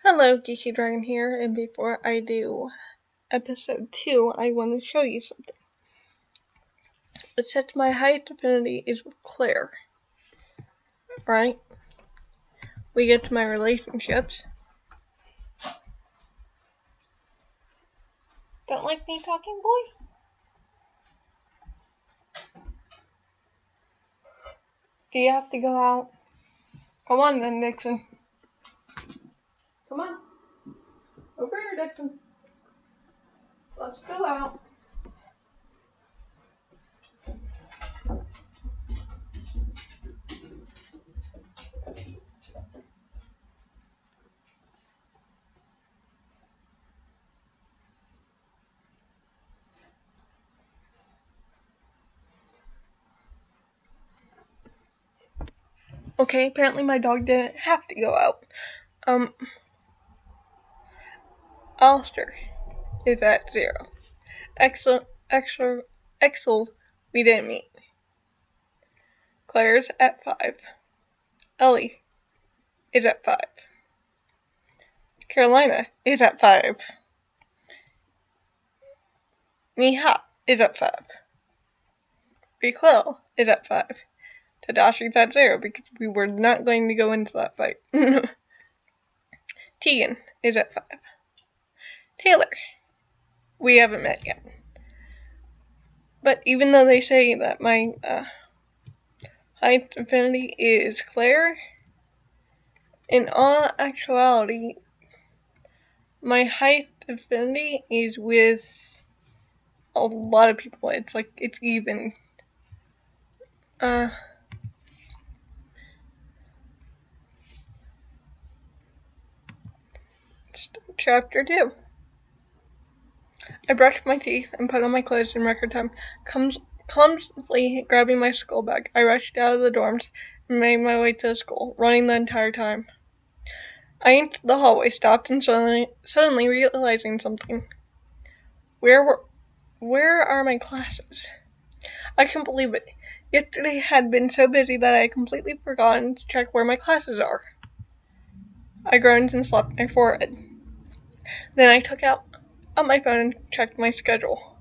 Hello, Geeky Dragon here, and before I do episode 2, I want to show you something. It says my highest affinity is with Claire, right? We get to my relationships. Don't like me talking, boy? Do you have to go out? Come on then, Dixon. Come on. Over here, Dixon. Let's go out. Okay, apparently my dog didn't have to go out. Alistair is at 0. Excel, we didn't meet. Claire's at 5. Ellie is at 5. Carolina is at 5. Miha is at 5. Requel is at 5. Tadashi's at 0 because we were not going to go into that fight. Tegan is at 5. Taylor, we haven't met yet. But even though they say that my highest affinity is Claire, in all actuality, my highest affinity is with a lot of people. It's like, it's even. Chapter 2. I brushed my teeth and put on my clothes in record time. Clumsily grabbing my school bag, I rushed out of the dorms and made my way to the school, running the entire time. I entered the hallway, stopped, and suddenly realizing something. Where are my classes? I couldn't believe it. Yesterday had been so busy that I had completely forgotten to check where my classes are. I groaned and slapped my forehead. Then I took out my phone and checked my schedule.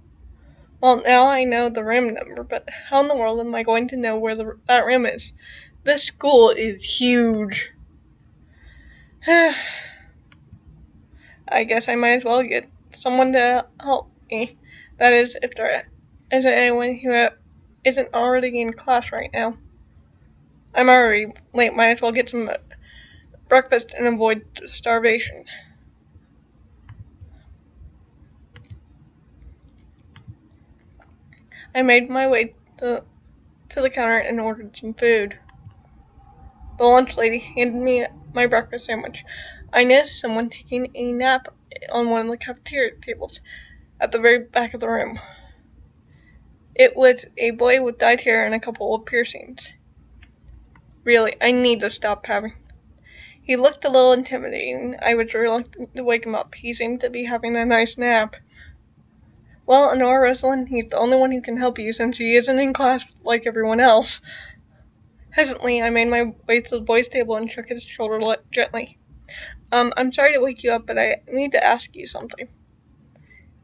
Well, now I know the room number, but how in the world am I going to know where that room is? This school is huge. I guess I might as well get someone to help me. That is, if there isn't anyone who isn't already in class right now. I'm already late, might as well get some breakfast and avoid starvation. I made my way to the counter and ordered some food. The lunch lady handed me my breakfast sandwich. I noticed someone taking a nap on one of the cafeteria tables at the very back of the room. It was a boy with dyed hair and a couple of piercings. Really, I need to stop having. He looked a little intimidating. I was reluctant to wake him up. He seemed to be having a nice nap. Well, Honora Rosalind, he's the only one who can help you since he isn't in class like everyone else. Hesitantly, I made my way to the boy's table and shook his shoulder gently. I'm sorry to wake you up, but I need to ask you something.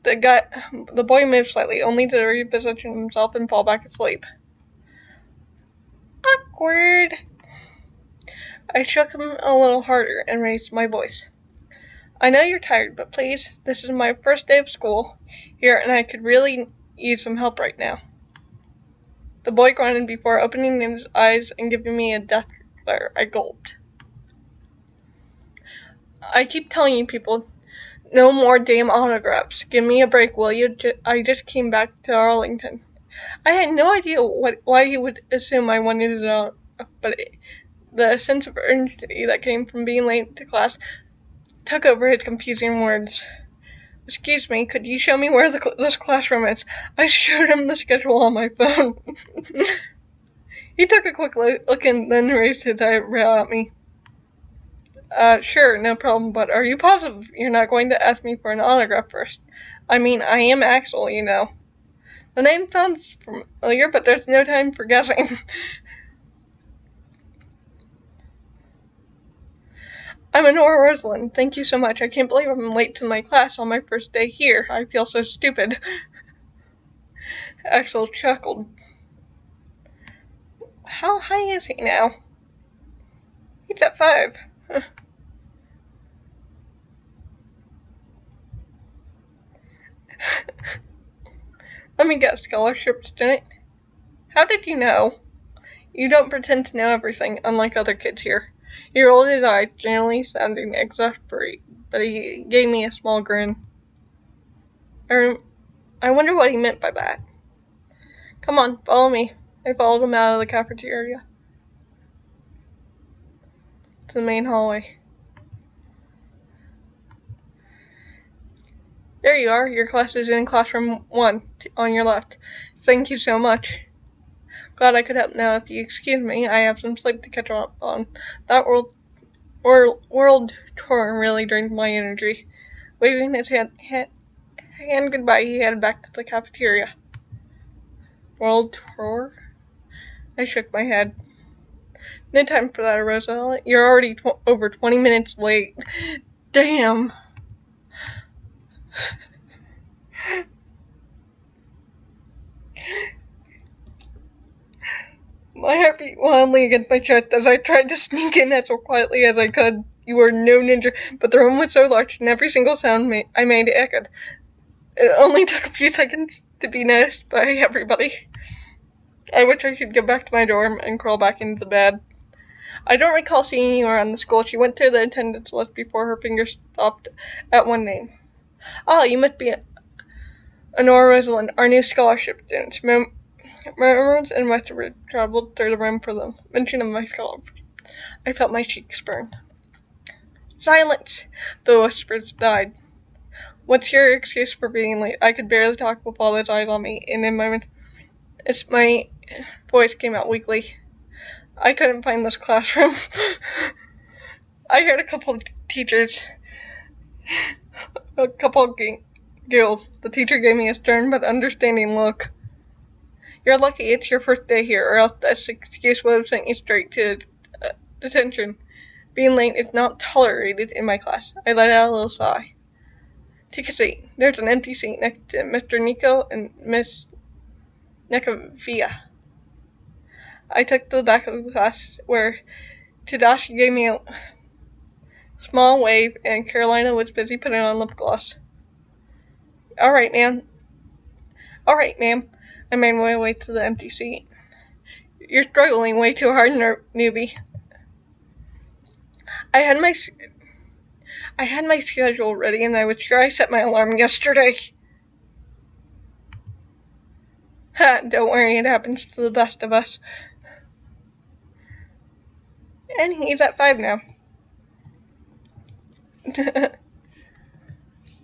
The boy moved slightly, only to reposition himself and fall back asleep. Awkward. I shook him a little harder and raised my voice. I know you're tired, but please, this is my first day of school here, and I could really use some help right now. The boy grunted before opening his eyes and giving me a death glare. I gulped. I keep telling you people, no more damn autographs. Give me a break, will you? I just came back to Arlington. I had no idea why he would assume I wanted to know, but the sense of urgency that came from being late to class took over his confusing words. Excuse me, could you show me where this classroom is? I showed him the schedule on my phone. He took a quick look and then raised his eyebrow at me. Sure, no problem, but are you positive you're not going to ask me for an autograph first? I mean, I am Axel, you know. The name sounds familiar, but there's no time for guessing. I'm Honora Rosalind. Thank you so much. I can't believe I'm late to my class on my first day here. I feel so stupid. Axel chuckled. How high is he now? He's at 5. Let me guess, scholarship student? How did you know? You don't pretend to know everything, unlike other kids here. He rolled his eyes, generally sounding exasperated, but he gave me a small grin. I wonder what he meant by that. Come on, follow me. I followed him out of the cafeteria to the main hallway. There you are. Your class is in classroom 1, on your left. Thank you so much. Glad I could help now. If you excuse me, I have some sleep to catch up on. That world tour really drained my energy. Waving his hand goodbye, he headed back to the cafeteria. World tour? I shook my head. No time for that, Rosella. You're already over 20 minutes late. Damn. My heart beat wildly against my chest as I tried to sneak in as quietly as I could. You were no ninja, but the room was so large and every single sound I made echoed. It only took a few seconds to be noticed by everybody. I wish I could go back to my dorm and crawl back into bed. I don't recall seeing you around the school. She went through the attendance list before her finger stopped at one name. Oh, you must be Honora Rosalind, our new scholarship student. Murmurs and whispers traveled through the room for the mention of my scholarship. I felt my cheeks burn. Silence! The whispers died. What's your excuse for being late? I could barely talk with all those eyes on me, and in my voice came out weakly. I couldn't find this classroom. I heard a couple of teachers. A couple of giggles. The teacher gave me a stern but understanding look. You're lucky it's your first day here, or else this excuse would have sent you straight to detention. Being late is not tolerated in my class. I let out a little sigh. Take a seat. There's an empty seat next to Mr. Nico and Miss Nekavia. I took to the back of the class, where Tadashi gave me a small wave, and Carolina was busy putting on lip gloss. All right, ma'am. I made my way to the empty seat. You're struggling way too hard, newbie. I had my schedule ready, and I was sure I set my alarm yesterday. Ha, don't worry, it happens to the best of us. And he's at 5 now.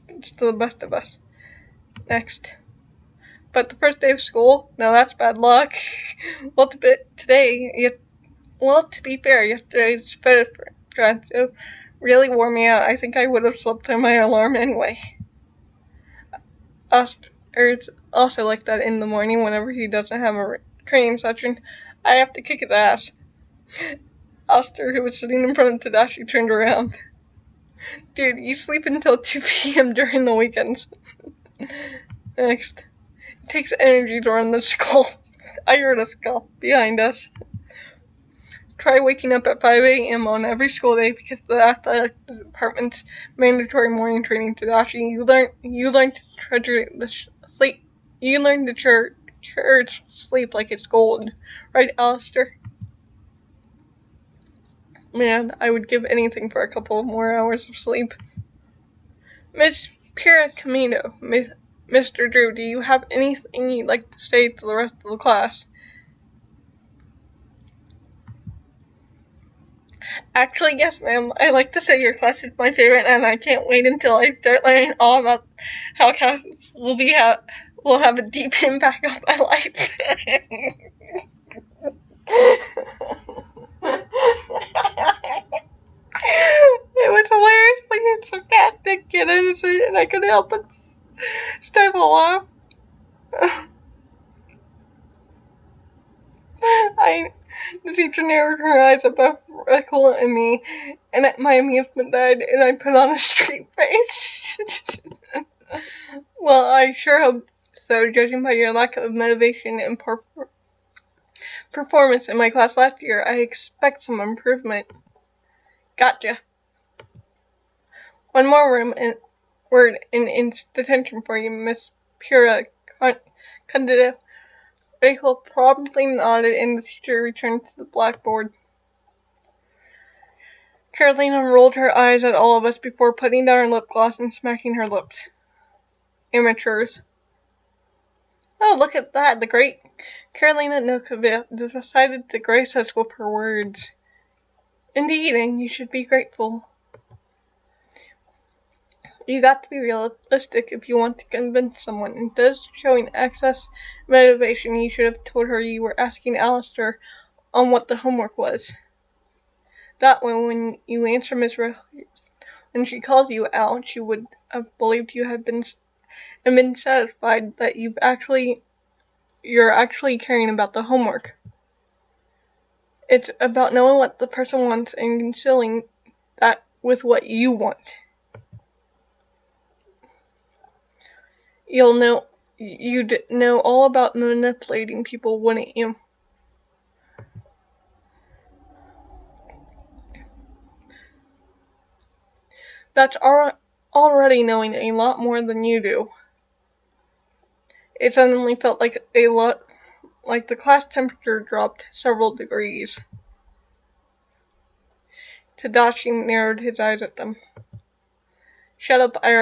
It's to the best of us. Next. But the first day of school? Now that's bad luck. Well, to be fair, yesterday's photograph really wore me out. I think I would have slept through my alarm anyway. It's also like that in the morning whenever he doesn't have a training session. I have to kick his ass. Oster, who was sitting in front of Tadashi, turned around. Dude, you sleep until 2 p.m. during the weekends. Next. It takes energy to run the school. I heard a scoff behind us. Try waking up at 5 a.m. on every school day because the athletic department's mandatory morning training. Tadashi, you learn to treasure the sleep. You learn to cherish sleep like it's gold, right, Alistair? Man, I would give anything for a couple of more hours of sleep. Miss Pira Camino, Mr. Drew, do you have anything you'd like to say to the rest of the class? Actually, yes, ma'am. I'd like to say your class is my favorite, and I can't wait until I start learning all about how class will have a deep impact on my life. It was hilariously and sarcastic and innocent, and I couldn't help but stifle a laugh. The teacher narrowed her eyes at both Raquel and me, and at my amusement died, and I put on a straight face. Well, I sure hope so, judging by your lack of motivation and performance in my class last year. I expect some improvement. Gotcha. One more word in detention for you, Miss Pura Candida. Rachel promptly nodded, and the teacher returned to the blackboard. Carolina rolled her eyes at all of us before putting down her lip gloss and smacking her lips. Amateurs. Oh, look at that! The great Carolina Nokovic decided to grace us with her words. Indeed, and you should be grateful. You got to be realistic if you want to convince someone. Instead of showing excess motivation, you should have told her you were asking Alistair on what the homework was. That way, when you answer Miss Rose, when she calls you out, she would have believed you had been satisfied that you're actually caring about the homework. It's about knowing what the person wants and concealing that with what you want. You'd know all about manipulating people, wouldn't you? That's already knowing a lot more than you do. It suddenly felt like the class temperature dropped several degrees. Tadashi narrowed his eyes at them. Shut up, I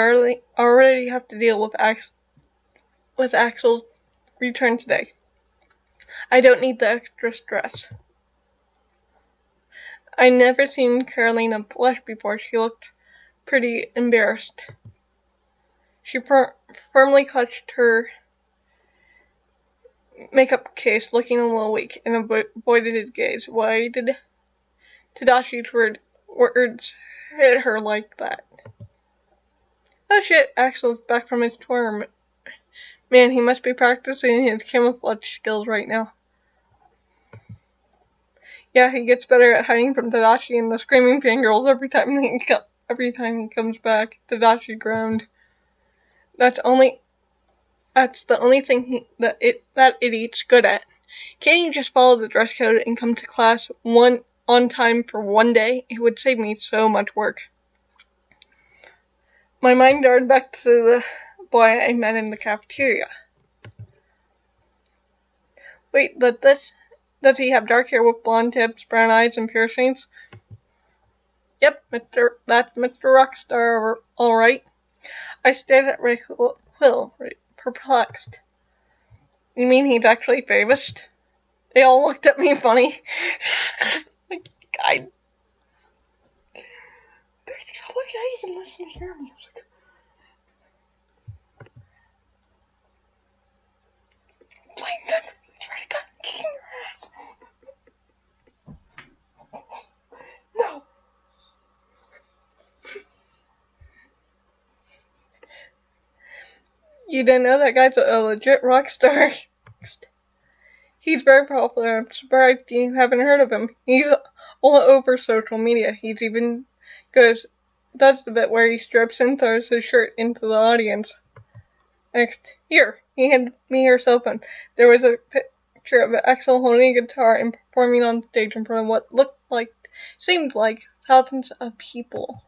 already have to deal with Axel's return today. I don't need the extra stress. I never seen Carolina blush before. She looked pretty embarrassed. She firmly clutched her makeup case, looking a little weak, and avoided his gaze. Why did Tadashi's words hit her like that? Oh shit, Axel's back from his tour. Man, he must be practicing his camouflage skills right now. Yeah, he gets better at hiding from Tadashi and the screaming fangirls every time he comes back. Tadashi groaned. That's the only thing that idiot's good at. Can't you just follow the dress code and come to class on time for one day? It would save me so much work. My mind darted back to the boy I met in the cafeteria. Wait, does he have dark hair with blonde tips, brown eyes, and piercings? Yep, that's Mr. Rockstar, all right. I stared at Raquel, perplexed. You mean he's actually famous? They all looked at me funny. Look how you can listen to your music. Playing gun, try to gun, kicking your ass. No. You didn't know that guy's a legit rock star. He's very popular. I'm surprised you haven't heard of him. He's all over social media. He's even does the bit where he strips and throws his shirt into the audience. Next, here, he handed me her cell phone. There was a picture of Axel holding a guitar and performing on stage in front of what seemed like thousands of people.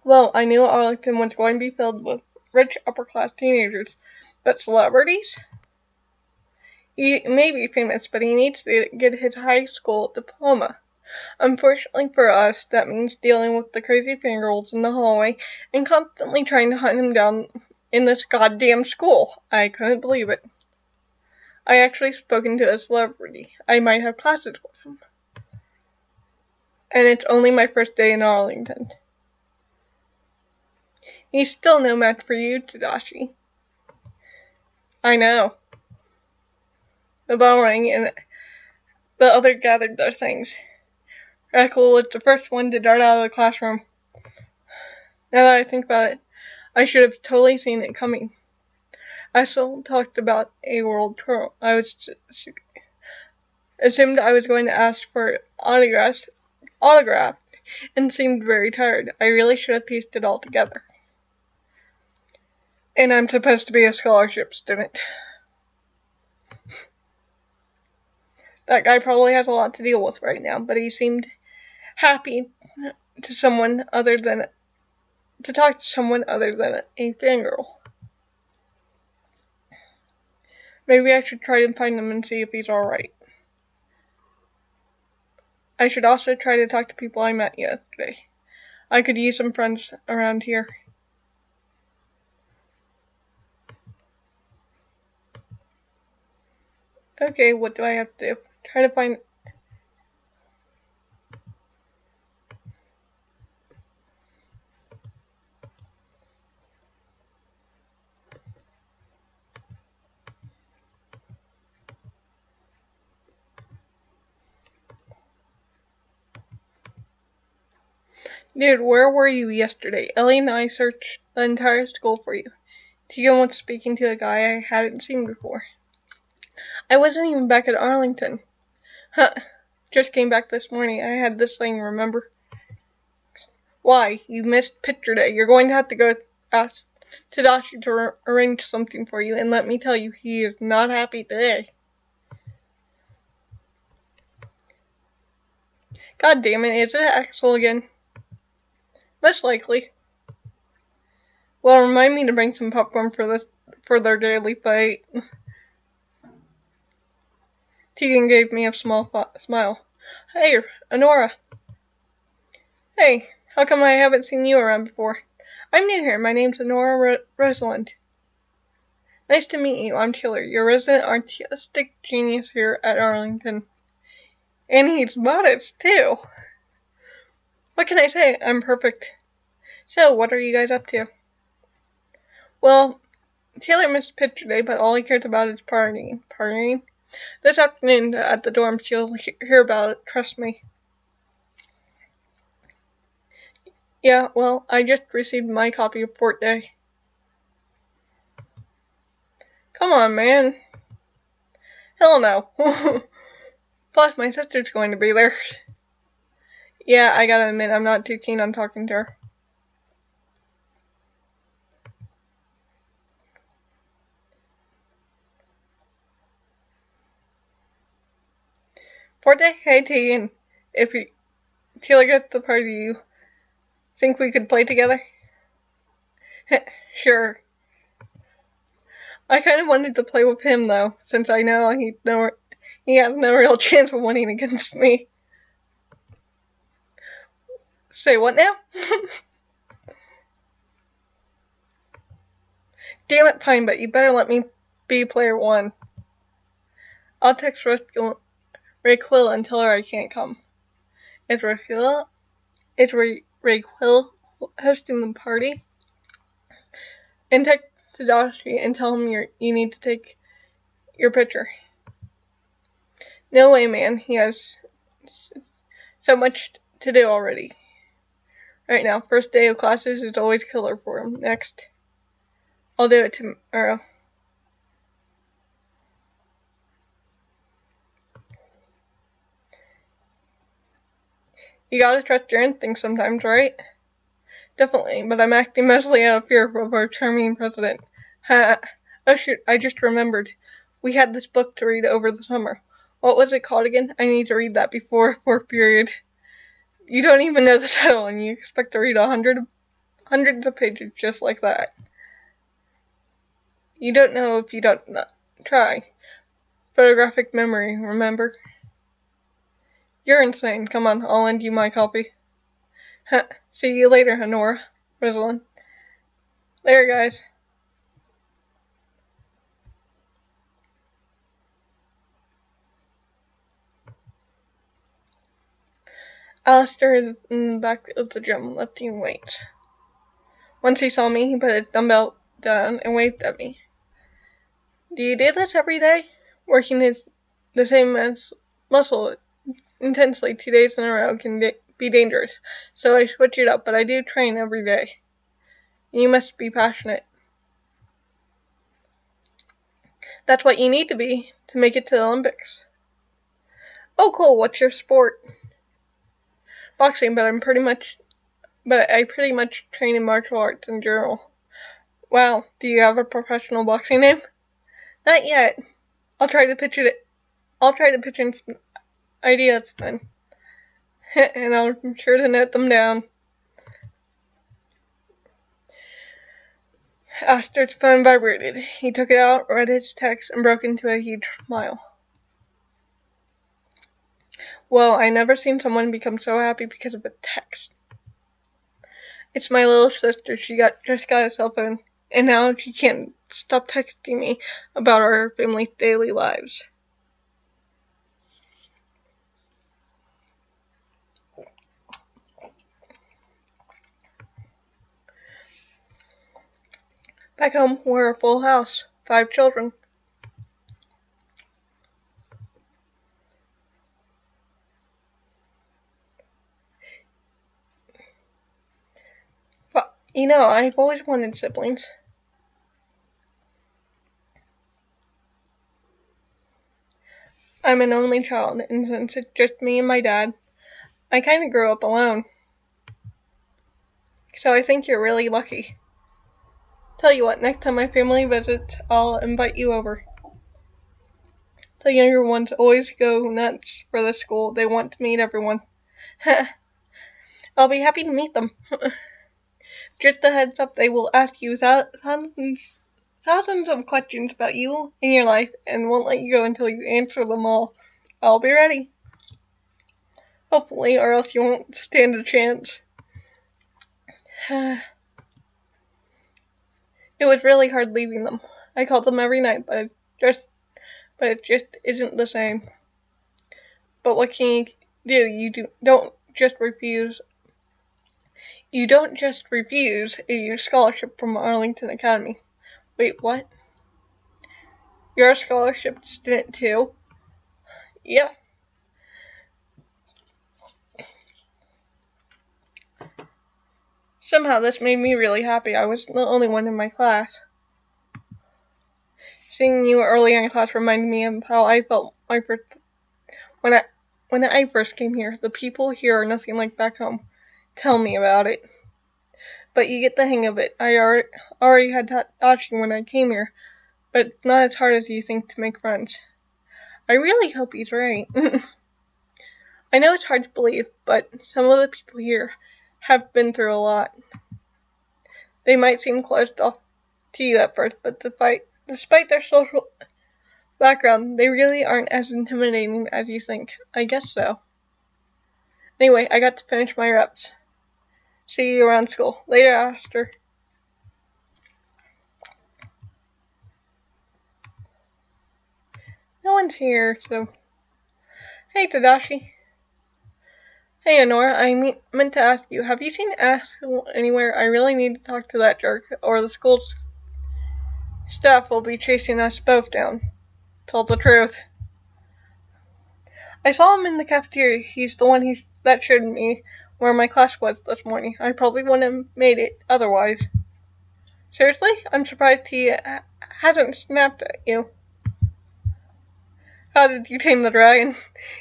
Well, I knew Arlington was going to be filled with rich upper-class teenagers, but celebrities? He may be famous, but he needs to get his high school diploma. Unfortunately for us, that means dealing with the crazy fangirls in the hallway and constantly trying to hunt him down in this goddamn school. I couldn't believe it. I actually spoken to a celebrity. I might have classes with him. And it's only my first day in Arlington. He's still no match for you, Tadashi. I know. The bell rang and the others gathered their things. Raquel was the first one to dart out of the classroom. Now that I think about it, I should have totally seen it coming. I still talked about a world tour. assumed I was going to ask for autograph, and seemed very tired. I really should have pieced it all together. And I'm supposed to be a scholarship student. That guy probably has a lot to deal with right now, but he seemed happy to talk to someone other than a fangirl. Maybe I should try to find him and see if he's alright. I should also try to talk to people I met yesterday. I could use some friends around here. Okay, what do I have to do? Try to find... Dude, where were you yesterday? Ellie and I searched the entire school for you. Tegan was speaking to a guy I hadn't seen before. I wasn't even back at Arlington. Huh. Just came back this morning. I had this thing, remember? Why? You missed picture day. You're going to have to go ask Tadashi to arrange something for you, and let me tell you, he is not happy today. God damn it, is it Axel again? Most likely. Well, remind me to bring some popcorn for their daily fight. Tegan gave me a small smile. Hey, Honora. Hey, how come I haven't seen you around before? I'm new here. My name's Honora Rosalind. Nice to meet you. I'm Taylor, your resident artistic genius here at Arlington. And he's modest, too. What can I say? I'm perfect. So, what are you guys up to? Well, Taylor missed picture day, but all he cares about is partying. Partying? This afternoon at the dorms, you'll hear about it, trust me. Yeah, well, I just received my copy of Fort Day. Come on, man. Hell no. Plus, my sister's going to be there. Yeah, I gotta admit, I'm not too keen on talking to her. Fort Day? Hey, Tegan. If Taylor gets the party, you think we could play together? Sure. I kind of wanted to play with him, though, since I know he has no real chance of winning against me. Say what now? Damn it, fine, but you better let me be player one. I'll text Raquel and tell her I can't come. Is Raquel hosting the party? And text Tadashi and tell him you need to take your picture. No way, man. He has so much to do already. Right now, first day of classes is always killer for him. Next. I'll do it tomorrow. You gotta trust your instincts sometimes, right? Definitely, but I'm acting mostly out of fear of our charming president. Ha! Oh shoot, I just remembered. We had this book to read over the summer. What was it called again? I need to read that before fourth period. You don't even know the title, and you expect to read hundreds of pages just like that. You don't know if you don't try. Photographic memory, remember? You're insane. Come on, I'll lend you my copy. See you later, Honora. Rosalind. Later, guys. Alistair is in the back of the gym, lifting weights. Once he saw me, he put his dumbbell down and waved at me. Do you do this every day? Working the same muscle intensely 2 days in a row can be dangerous, so I switch it up, but I do train every day. You must be passionate. That's what you need to be to make it to the Olympics. Oh, cool. What's your sport? Boxing, but I pretty much train in martial arts in general. Wow, do you have a professional boxing name? Not yet. I'll try to pitch in some ideas then. And I'm sure to note them down. Astor's phone vibrated. He took it out, read his text, and broke into a huge smile. Whoa, I never seen someone become so happy because of a text. It's my little sister. She just got a cell phone, and now she can't stop texting me about our family's daily lives. Back home, we're a full house, 5 children. But, I've always wanted siblings. I'm an only child, and since it's just me and my dad, I kinda grew up alone. So I think you're really lucky. Tell you what, next time my family visits, I'll invite you over. The younger ones always go nuts for the school. They want to meet everyone. I'll be happy to meet them. Just a heads up, they will ask you thousands of questions about you and your life and won't let you go until you answer them all. I'll be ready. Hopefully, or else you won't stand a chance. It was really hard leaving them. I called them every night, but it just isn't the same. But what can you do? You don't just refuse a scholarship from Arlington Academy. Wait, what? You're a scholarship student too? Yeah. Somehow this made me really happy. I was the only one in my class. Seeing you earlier in class reminded me of how I felt when I first came here. The people here are nothing like back home. Tell me about it. But you get the hang of it. I already had Dashi when I came here, but it's not as hard as you think to make friends. I really hope he's right. I know it's hard to believe, but some of the people here have been through a lot. They might seem closed off to you at first, but despite their social background, they really aren't as intimidating as you think. I guess so. Anyway, I got to finish my reps. See you around school. Later, Astor. No one's here, so... Hey, Tadashi. Hey, Honora, I meant to ask you, have you seen Axel anywhere? I really need to talk to that jerk, or the school's staff will be chasing us both down. Tell the truth. I saw him in the cafeteria. He's the one that showed me where my class was this morning. I probably wouldn't have made it otherwise. Seriously? I'm surprised he hasn't snapped at you. How did you tame the dragon?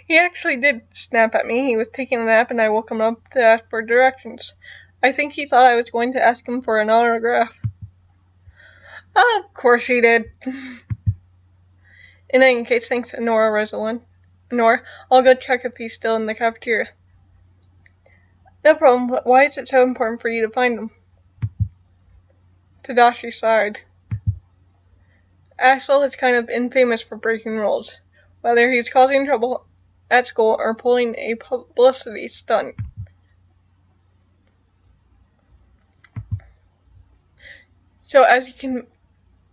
He actually did snap at me. He was taking a nap and I woke him up to ask for directions. I think he thought I was going to ask him for an autograph. Of course he did. In any case, thanks, Honora Rosalind. Honora, I'll go check if he's still in the cafeteria. No problem, but why is it so important for you to find him? Tadashi sighed. Axel is kind of infamous for breaking rules, whether he's causing trouble at school or pulling a publicity stunt. So as you can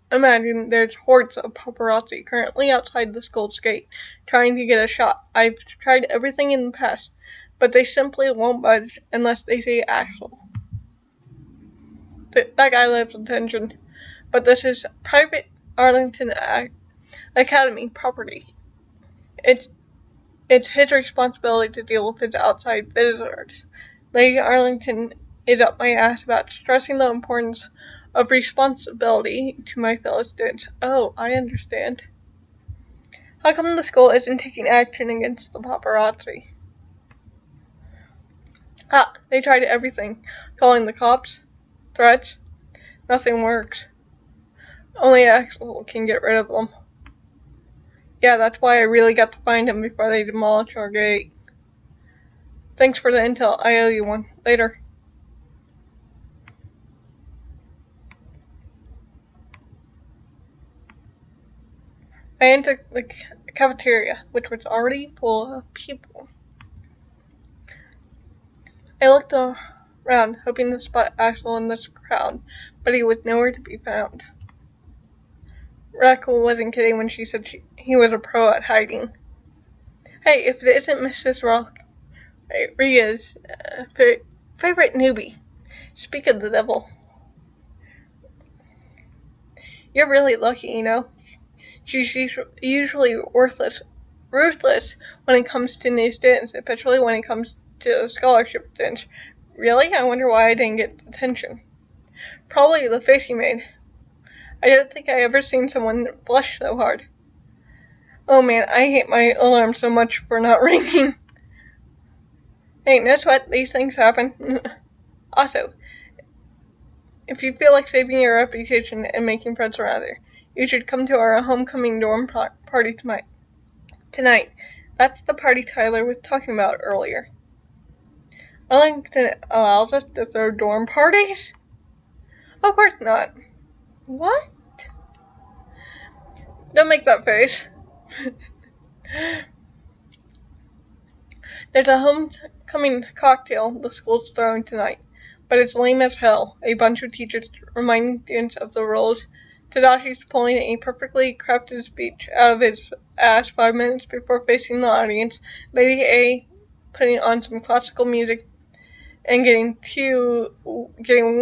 imagine, there's hordes of paparazzi currently outside the school's gate trying to get a shot. I've tried everything in the past, but they simply won't budge unless they see Axel. That guy loves attention, but this is private Arlington Academy property. It's his responsibility to deal with his outside visitors. Lady Arlington is up my ass about stressing the importance of responsibility to my fellow students. Oh, I understand. How come the school isn't taking action against the paparazzi? Ah, they tried everything. Calling the cops, threats, nothing works. Only Axel can get rid of them. Yeah, that's why I really got to find him before they demolish our gate. Thanks for the intel. I owe you one. Later. I entered the cafeteria, which was already full of people. I looked around, hoping to spot Axel in this crowd, but he was nowhere to be found. Raquel wasn't kidding when she said he was a pro at hiding. Hey, if it isn't Mrs. Rodriguez's favorite newbie. Speak of the devil. You're really lucky, you know. She's usually ruthless when it comes to new students, especially when it comes to scholarship students. Really? I wonder why I didn't get attention. Probably the face you made. I don't think I ever seen someone blush so hard. Oh man, I hate my alarm so much for not ringing. Hey, no sweat, these things happen. Also, if you feel like saving your reputation and making friends around here, you should come to our homecoming dorm party tonight. That's the party Tyler was talking about earlier. Arlington allows us to throw dorm parties? Of course not. What? Don't make that face. There's a homecoming cocktail the school's throwing tonight, but it's lame as hell. A bunch of teachers reminding students of the rules. Tadashi's pulling a perfectly crafted speech out of his ass 5 minutes before facing the audience. Lady A putting on some classical music and getting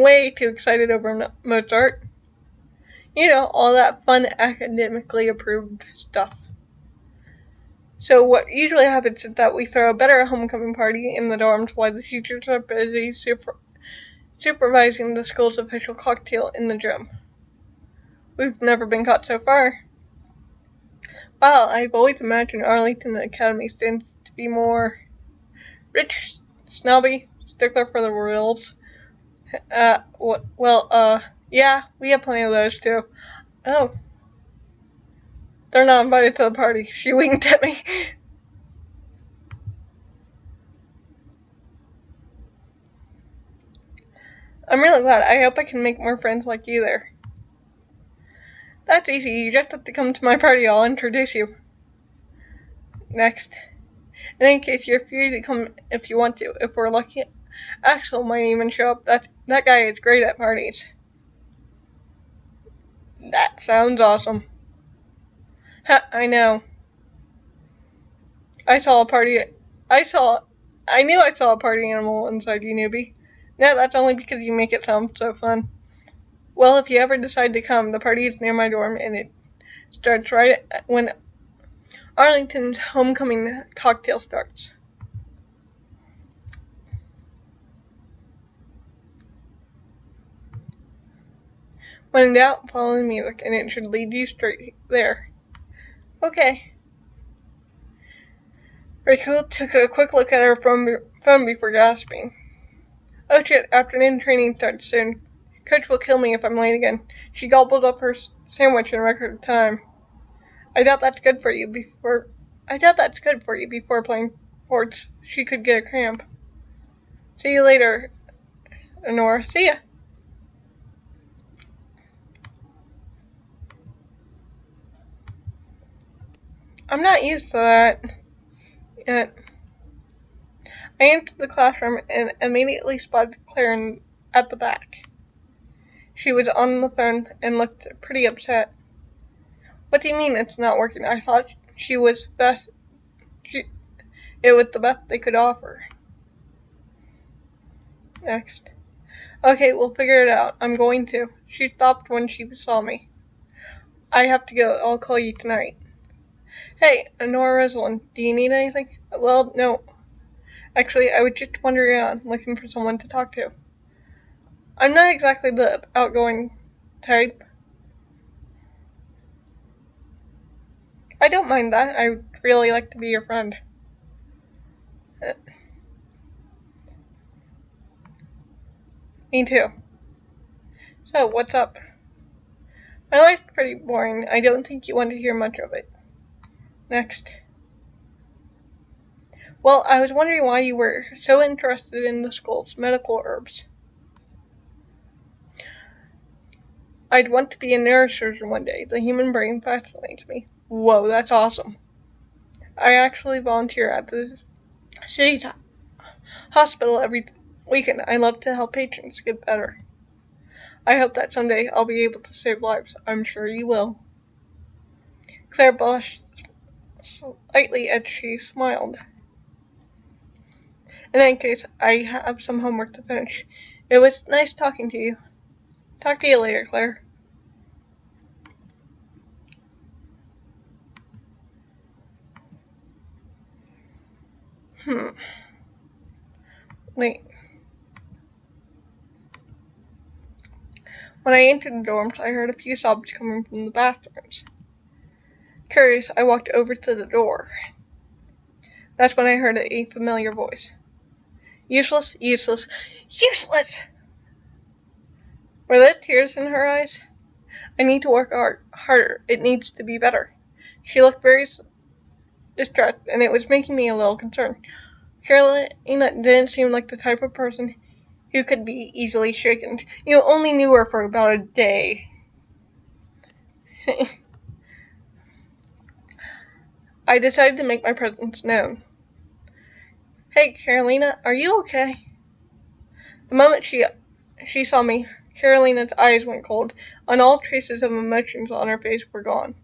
way too excited over Mozart. You know, all that fun academically approved stuff. So what usually happens is that we throw a better homecoming party in the dorms while the teachers are busy supervising the school's official cocktail in the gym. We've never been caught so far. Wow, I've always imagined Arlington Academy students to be more rich, snobby, stickler for the rules. Yeah, we have plenty of those too. Oh. They're not invited to the party. She winked at me. I'm really glad. I hope I can make more friends like you there. That's easy. You just have to come to my party. I'll introduce you. Next. In any case, you're free to come if you want to. If we're lucky, Axel might even show up. That guy is great at parties. That sounds awesome. Ha, I know. I knew I saw a party animal inside you, newbie. No, that's only because you make it sound so fun. Well, if you ever decide to come, the party is near my dorm, and it starts right when Arlington's homecoming cocktail starts. When in doubt, follow the music, and it should lead you straight there. Okay. Rachel took a quick look at her phone before gasping. Oh shit, afternoon training starts soon. Coach will kill me if I'm late again. She gobbled up her sandwich in record time. I doubt that's good for you before playing sports. She could get a cramp. See you later, Honora. See ya. I'm not used to that yet. I entered the classroom and immediately spotted Claire at the back. She was on the phone and looked pretty upset. What do you mean it's not working? I thought it was the best they could offer. Next. Okay, we'll figure it out. I'm going to. She stopped when she saw me. I have to go. I'll call you tonight. Hey, Honora Rosalyn, do you need anything? Well, no. Actually, I was just wandering around looking for someone to talk to. I'm not exactly the outgoing type. I don't mind that. I'd really like to be your friend. Uh, Me too. So, what's up? My life's pretty boring. I don't think you want to hear much of it. Next. Well, I was wondering why you were so interested in the school's medical herbs. I'd want to be a neurosurgeon one day. The human brain fascinates me. Whoa, that's awesome. I actually volunteer at the city's hospital every weekend. I love to help patrons get better. I hope that someday I'll be able to save lives. I'm sure you will. Claire blushed slightly as she smiled. In any case, I have some homework to finish. It was nice talking to you. Talk to you later, Claire. Wait. When I entered the dorms, I heard a few sobs coming from the bathrooms. Curious, I walked over to the door. That's when I heard a familiar voice. Useless, useless, useless! Were there tears in her eyes? I need to work harder. It needs to be better. She looked very distressed, and it was making me a little concerned. Carolina didn't seem like the type of person who could be easily shaken. You only knew her for about a day. I decided to make my presence known. Hey, Carolina, are you okay? The moment she saw me, Carolina's eyes went cold, and all traces of emotions on her face were gone.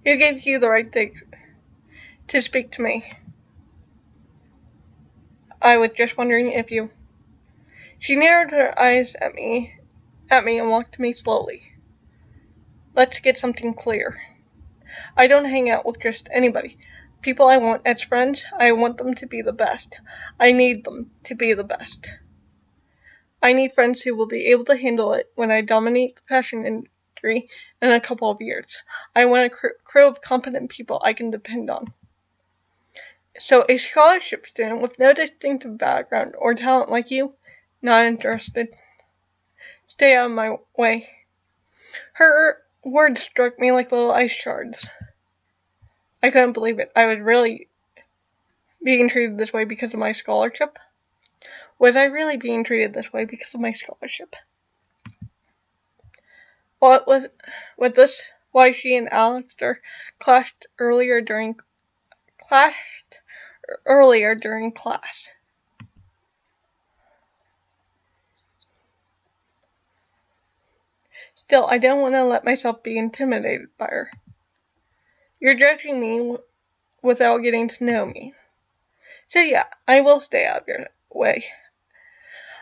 Who gave you the right to speak to me? I was just wondering if you... She narrowed her eyes at me and walked to me slowly. Let's get something clear. I don't hang out with just anybody. People I want as friends, I want them to be the best. I need them to be the best. I need friends who will be able to handle it when I dominate the fashion industry in a couple of years. I want a crew of competent people I can depend on. So a scholarship student with no distinctive background or talent like you, not interested. Stay out of my way. Her words struck me like little ice shards. I couldn't believe it. I was really being treated this way because of my scholarship. Was I really being treated this way because of my scholarship? What was this why she and Alistair clashed earlier during class? Still, I don't want to let myself be intimidated by her. You're judging me without getting to know me. So yeah, I will stay out of your way.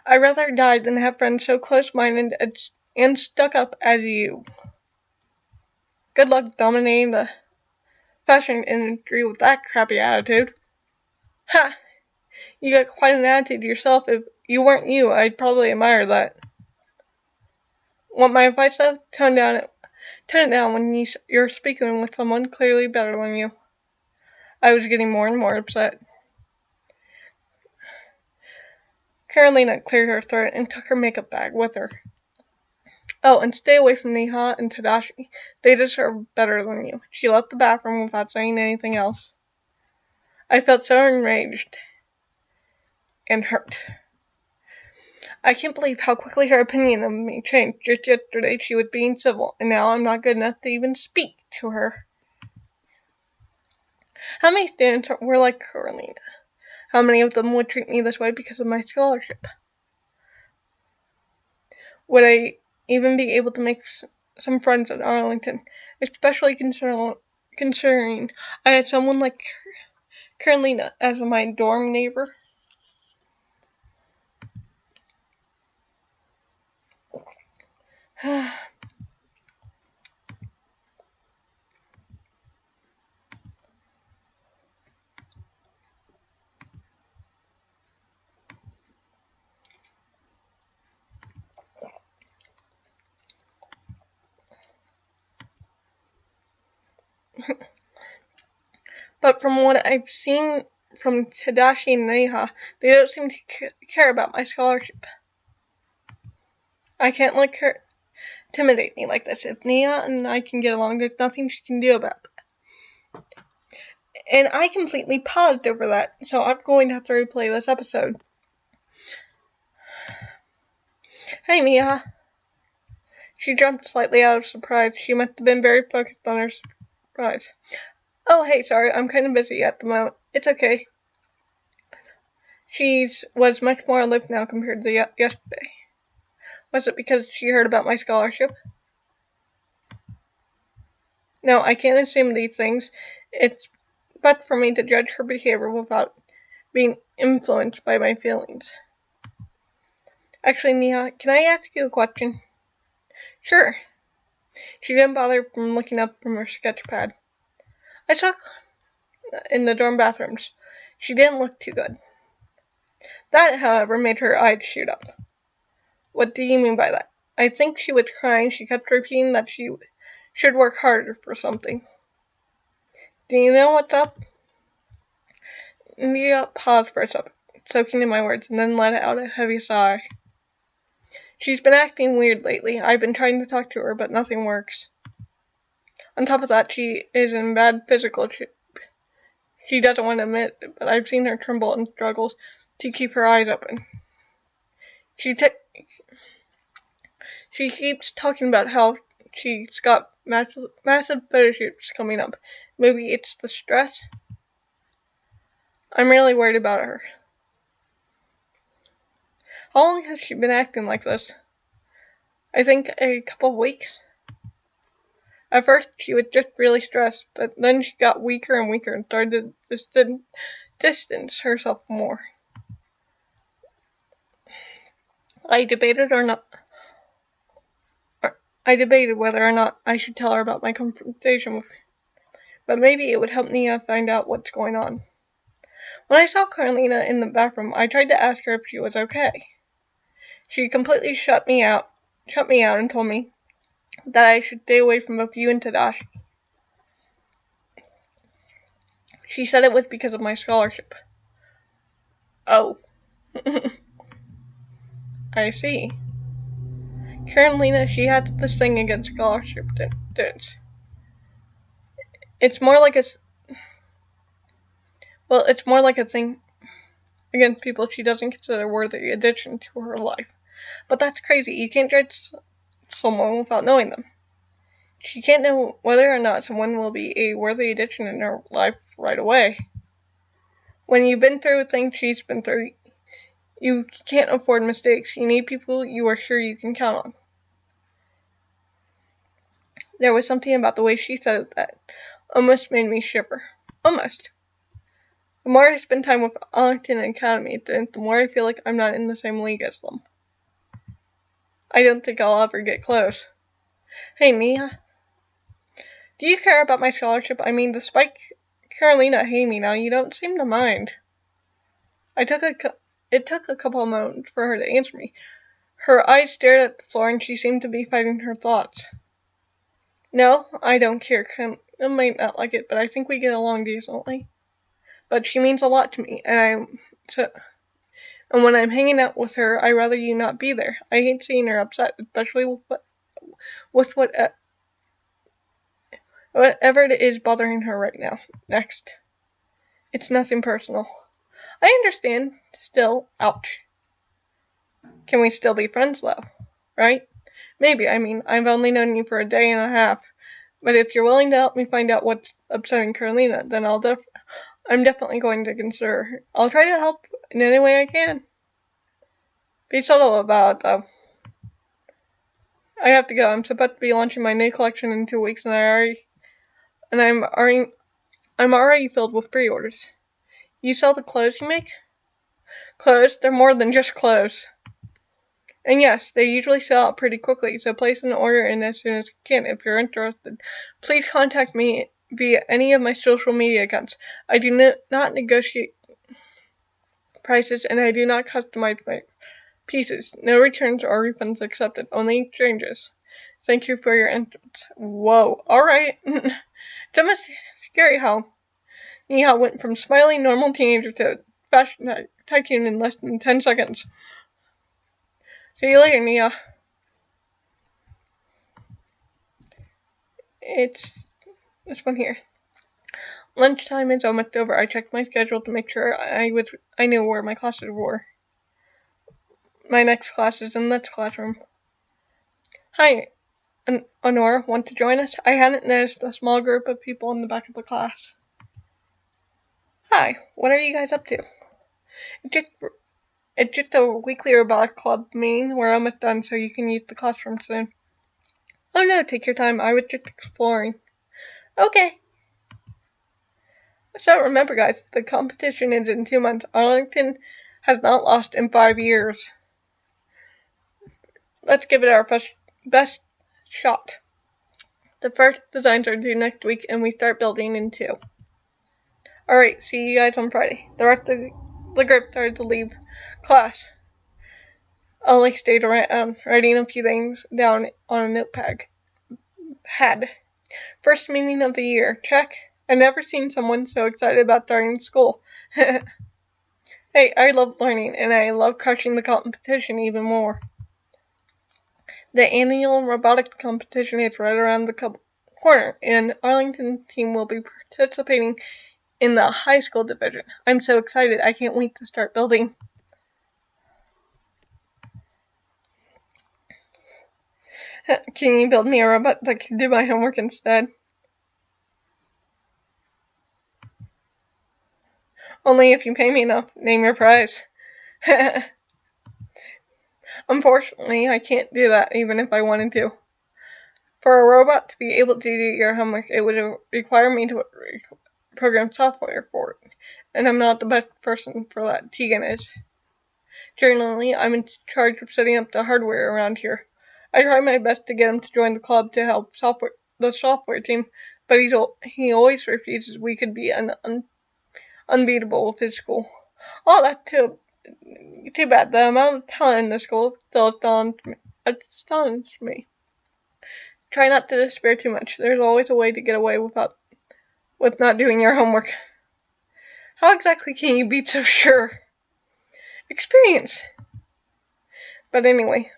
I'd rather die than have friends so close-minded and stuck up as you. Good luck dominating the fashion industry with that crappy attitude. Ha! You got quite an attitude yourself. If you weren't you, I'd probably admire that. Want my advice though? Tone it down when you're speaking with someone clearly better than you. I was getting more and more upset. Carolina cleared her throat and took her makeup bag with her. Oh, and stay away from Neha and Tadashi. They deserve better than you. She left the bathroom without saying anything else. I felt so enraged and hurt. I can't believe how quickly her opinion of me changed. Just yesterday she was being civil, and now I'm not good enough to even speak to her. How many students were like Carolina? How many of them would treat me this way because of my scholarship? Would I even be able to make some friends in Arlington, especially considering I had someone like Carolina as my dorm neighbor? But from what I've seen from Tadashi and Neha, they don't seem to care about my scholarship. I can't let her intimidate me like this. If Neha and I can get along, there's nothing she can do about it. And I completely paused over that, so I'm going to have to replay this episode. Hey, Neha. She jumped slightly out of surprise. She must have been very focused on her surprise. Oh, hey, sorry, I'm kind of busy at the moment. It's okay. She was much more aloof now compared to yesterday. Was it because she heard about my scholarship? No, I can't assume these things. It's but for me to judge her behavior without being influenced by my feelings. Actually, Neha, can I ask you a question? Sure. She didn't bother from looking up from her sketch pad. I saw in the dorm bathrooms. She didn't look too good. That, however, made her eyes shoot up. What do you mean by that? I think she was crying. She kept repeating that she should work harder for something. Do you know what's up? Nia paused for a second, soaking in my words, and then let out a heavy sigh. She's been acting weird lately. I've been trying to talk to her, but nothing works. On top of that, she is in bad physical shape. She doesn't want to admit it, but I've seen her tremble and struggle to keep her eyes open. She keeps talking about how she's got massive photo shoots coming up. Maybe it's the stress? I'm really worried about her. How long has she been acting like this? I think a couple of weeks. At first, she was just really stressed, but then she got weaker and weaker and started to distance herself more. I debated whether or not I should tell her about my confrontation with her, but maybe it would help Nia find out what's going on. When I saw Carlina in the bathroom, I tried to ask her if she was okay. She completely shut me out and told me that I should stay away from both you and Tadashi. She said it was because of my scholarship. Oh. I see. Carolina, she has this thing against scholarship students. It's more like a thing against people she doesn't consider worthy addition to her life. But that's crazy. You can't judge someone without knowing them. She can't know whether or not someone will be a worthy addition in her life right away. When you've been through things she's been through, you can't afford mistakes. You need people you are sure you can count on. There was something about the way she said it that almost made me shiver. Almost. The more I spend time with Arlington Academy, the more I feel like I'm not in the same league as them. I don't think I'll ever get close. Hey, Mia. Do you care about my scholarship? I mean, despite Carolina hating me now, you don't seem to mind. It took a couple of moments for her to answer me. Her eyes stared at the floor and she seemed to be fighting her thoughts. No, I don't care. Carolina might not like it, but I think we get along decently. But she means a lot to me, and when I'm hanging out with her, I'd rather you not be there. I hate seeing her upset, especially with whatever it is bothering her right now. Next. It's nothing personal. I understand. Still, ouch. Can we still be friends, though? Right? Maybe. I mean, I've only known you for a day and a half. But if you're willing to help me find out what's upsetting Carolina, then I'm definitely going to consider her. I'll try to help in any way I can. Be subtle about it, though. I have to go. I'm supposed to be launching my new collection in 2 weeks, and I'm already filled with pre-orders. You sell the clothes you make? Clothes? They're more than just clothes. And yes, they usually sell out pretty quickly, so place an order in as soon as you can if you're interested. Please contact me via any of my social media accounts. I do not negotiate prices, and I do not customize my pieces. No returns or refunds accepted, only exchanges. Thank you for your entrance. Whoa, alright. It's almost scary how Nia went from smiling normal teenager to fashion tycoon in less than 10 seconds. See you later, Nia. It's this one here. Lunchtime is almost over. I checked my schedule to make sure I knew where my classes were. My next class is in this classroom. Hi, Honora, want to join us? I hadn't noticed a small group of people in the back of the class. Hi, what are you guys up to? It's just a weekly robotic club meeting. We're almost done, so you can use the classroom soon. Oh no, take your time. I was just exploring. Okay. So remember, guys, the competition is in 2 months. Arlington has not lost in 5 years. Let's give it our best shot. The first designs are due next week, and we start building in 2. Alright, see you guys on Friday. The rest of the group started to leave class. Ollie stayed around, writing a few things down on a notepad. First meeting of the year. Check. I've never seen someone so excited about starting school. Hey, I love learning, and I love crushing the competition even more. The annual robotics competition is right around the corner, and Arlington team will be participating in the high school division. I'm so excited. I can't wait to start building. Can you build me a robot that can do my homework instead? Only if you pay me enough. Name your price. Unfortunately, I can't do that even if I wanted to. For a robot to be able to do your homework, it would require me to program software for it. And I'm not the best person for that. Tegan is. Generally, I'm in charge of setting up the hardware around here. I try my best to get him to join the club to help the software team, but he always refuses. We could be unbeatable with his school. Oh, that's too bad. The amount of talent in this school still astonishes me. Try not to despair too much. There's always a way to get away with not doing your homework. How exactly can you be so sure? Experience. But anyway,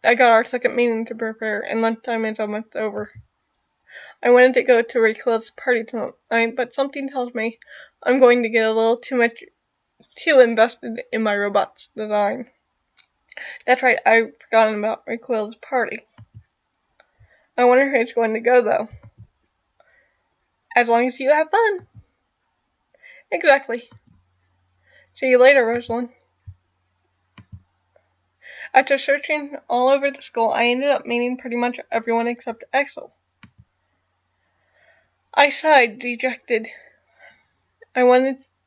I got our second meeting to prepare, and lunchtime is almost over. I wanted to go to Rayqua's party tonight, but something tells me I'm going to get a little too invested in my robot's design. That's right, I've forgotten about Rayqua's party. I wonder who's going to go, though. As long as you have fun. Exactly. See you later, Rosalind. After searching all over the school, I ended up meeting pretty much everyone except Axel. I sighed, dejected. I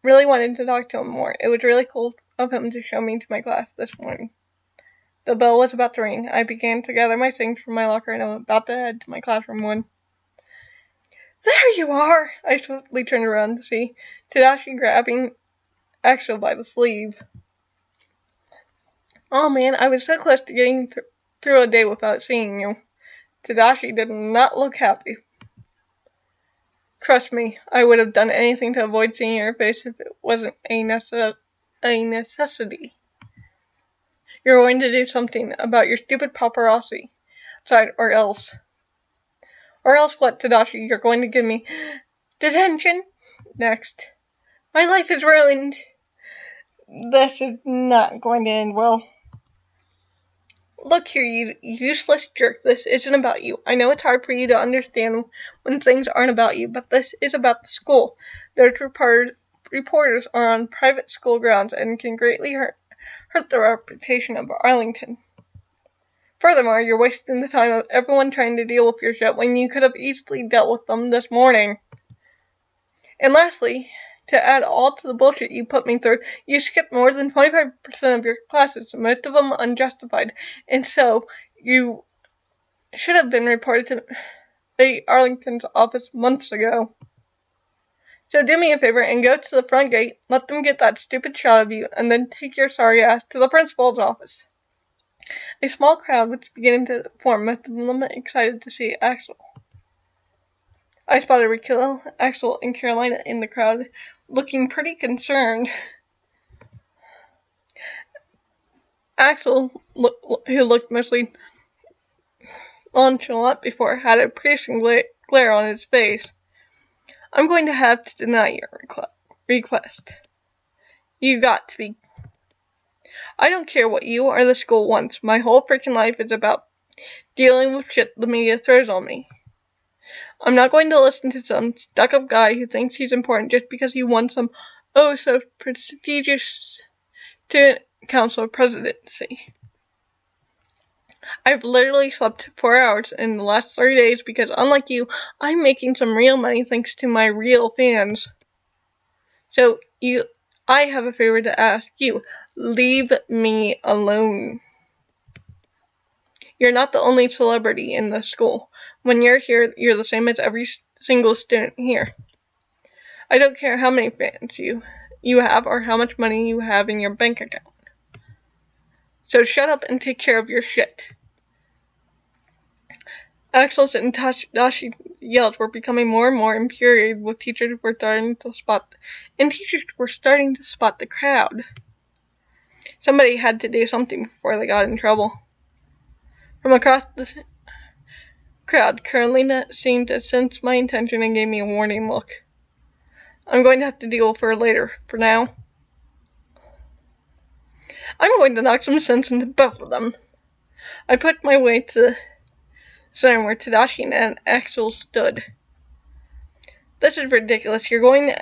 really wanted to talk to him more. It was really cool of him to show me to my class this morning. The bell was about to ring. I began to gather my things from my locker, and I'm about to head to my classroom when... There you are! I swiftly turned around to see Tadashi grabbing Axel by the sleeve. Oh man, I was so close to getting through a day without seeing you. Tadashi did not look happy. Trust me, I would have done anything to avoid seeing your face if it wasn't a necessity. You're going to do something about your stupid paparazzi side, or else. Or else what, Tadashi? You're going to give me detention? Next. My life is ruined. This is not going to end well. Look here, you useless jerk. This isn't about you. I know it's hard for you to understand when things aren't about you, but this is about the school. Those reporters are on private school grounds and can greatly hurt the reputation of Arlington. Furthermore, you're wasting the time of everyone trying to deal with your shit when you could have easily dealt with them this morning. And lastly, to add all to the bullshit you put me through, you skipped more than 25% of your classes, most of them unjustified, and so you should have been reported to the Arlington's office months ago. So do me a favor and go to the front gate, let them get that stupid shot of you, and then take your sorry ass to the principal's office. A small crowd was beginning to form, most of them excited to see Axel. I spotted Raquel, Axel, and Carolina in the crowd, looking pretty concerned. Axel, who looked mostly nonchalant before, had a piercing glare on his face. I'm going to have to deny your request. You got to be. I don't care what you or the school wants. My whole freaking life is about dealing with shit the media throws on me. I'm not going to listen to some stuck-up guy who thinks he's important just because he won some so prestigious student council presidency. I've literally slept 4 hours in the last 3 days because, unlike you, I'm making some real money thanks to my real fans. So, I have a favor to ask you. Leave me alone. You're not the only celebrity in the school. When you're here, you're the same as every single student here. I don't care how many fans you have or how much money you have in your bank account. So shut up and take care of your shit. Axel's and Tashi's yells were becoming more and more infuriated, with teachers were starting to spot the crowd. Somebody had to do something before they got in trouble. From across the crowd, Carolina seemed to sense my intention and gave me a warning look. I'm going to have to deal with her later. For now, I'm going to knock some sense into both of them. I put my way to the center where Tadashi and Axel stood. This is ridiculous. You're going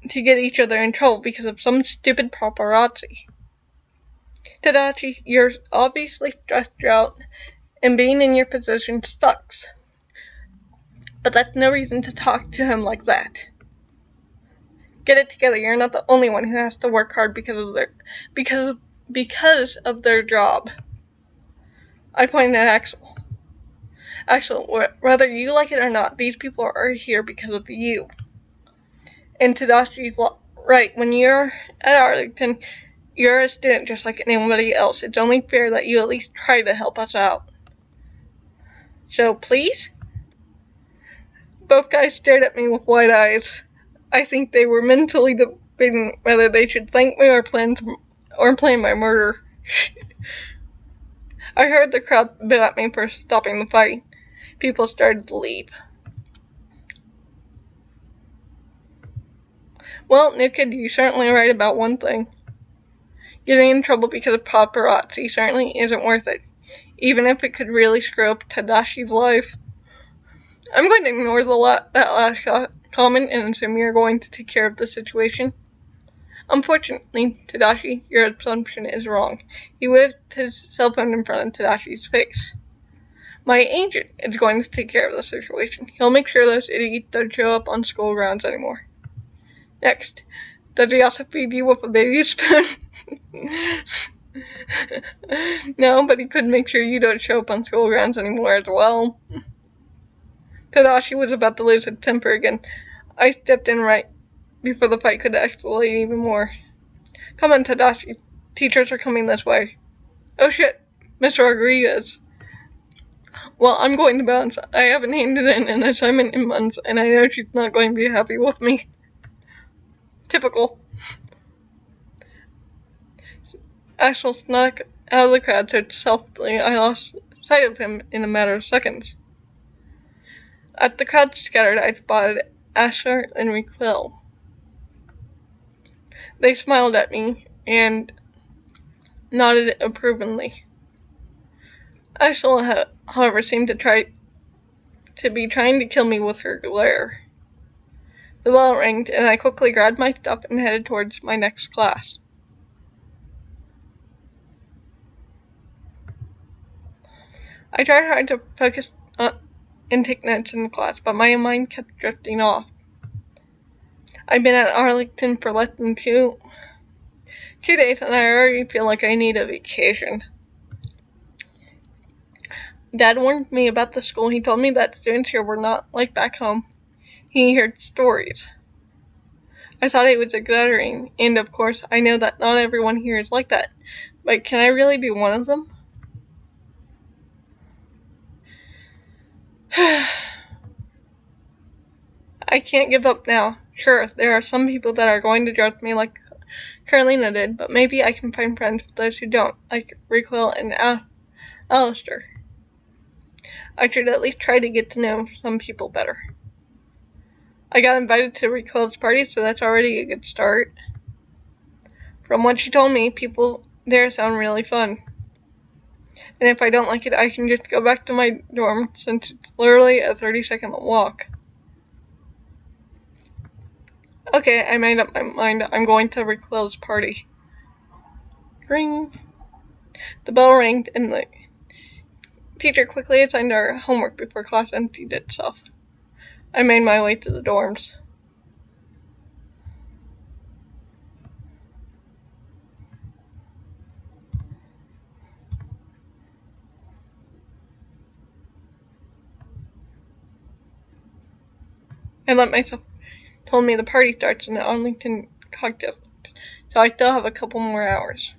to get each other in trouble because of some stupid paparazzi. Tadashi, you're obviously stressed out, and being in your position sucks. But that's no reason to talk to him like that. Get it together. You're not the only one who has to work hard because of their job. I pointed at Axel. Axel, whether you like it or not, these people are here because of you. And Tadashi's right. When you're at Arlington, you're a student just like anybody else. It's only fair that you at least try to help us out. So, please? Both guys stared at me with wide eyes. I think they were mentally debating whether they should thank me or plan my murder. I heard the crowd bit at me for stopping the fight. People started to leave. Well, new kid, you're certainly right about one thing. Getting in trouble because of paparazzi certainly isn't worth it, even if it could really screw up Tadashi's life. I'm going to ignore that last comment and assume you're going to take care of the situation. Unfortunately, Tadashi, your assumption is wrong. He whipped his cell phone in front of Tadashi's face. My agent is going to take care of the situation. He'll make sure those idiots don't show up on school grounds anymore. Next, does he also feed you with a baby spoon? No, but he could make sure you don't show up on school grounds anymore as well. Tadashi was about to lose his temper again. I stepped in right before the fight could escalate even more. Come on, Tadashi. Teachers are coming this way. Oh shit, Mr. Rodriguez. Well, I'm going to bounce. I haven't handed in an assignment in months, and I know she's not going to be happy with me. Typical. Axel snuck out of the crowd so stealthily I lost sight of him in a matter of seconds. As the crowd scattered, I spotted Asher and Raquel. They smiled at me and nodded approvingly. Axel, however, seemed to be trying to kill me with her glare. The bell rang, and I quickly grabbed my stuff and headed towards my next class. I tried hard to focus and take notes in the class, but my mind kept drifting off. I've been at Arlington for less than 2 days, and I already feel like I need a vacation. Dad warned me about the school. He told me that students here were not like back home. He heard stories. I thought he was exaggerating, and of course, I know that not everyone here is like that. But can I really be one of them? I can't give up now. Sure, there are some people that are going to judge me like Carolina did, but maybe I can find friends with those who don't, like Raquel and Alistair. I should at least try to get to know some people better. I got invited to Raquel's party, so that's already a good start. From what she told me, people there sound really fun. And if I don't like it, I can just go back to my dorm, since it's literally a 30-second walk. Okay, I made up my mind. I'm going to Raquel's party. Ring. The bell rang, and the teacher quickly assigned our homework before class emptied itself. I made my way to the dorms. I let myself told me the party starts in the Arlington cocktail, so I still have a couple more hours.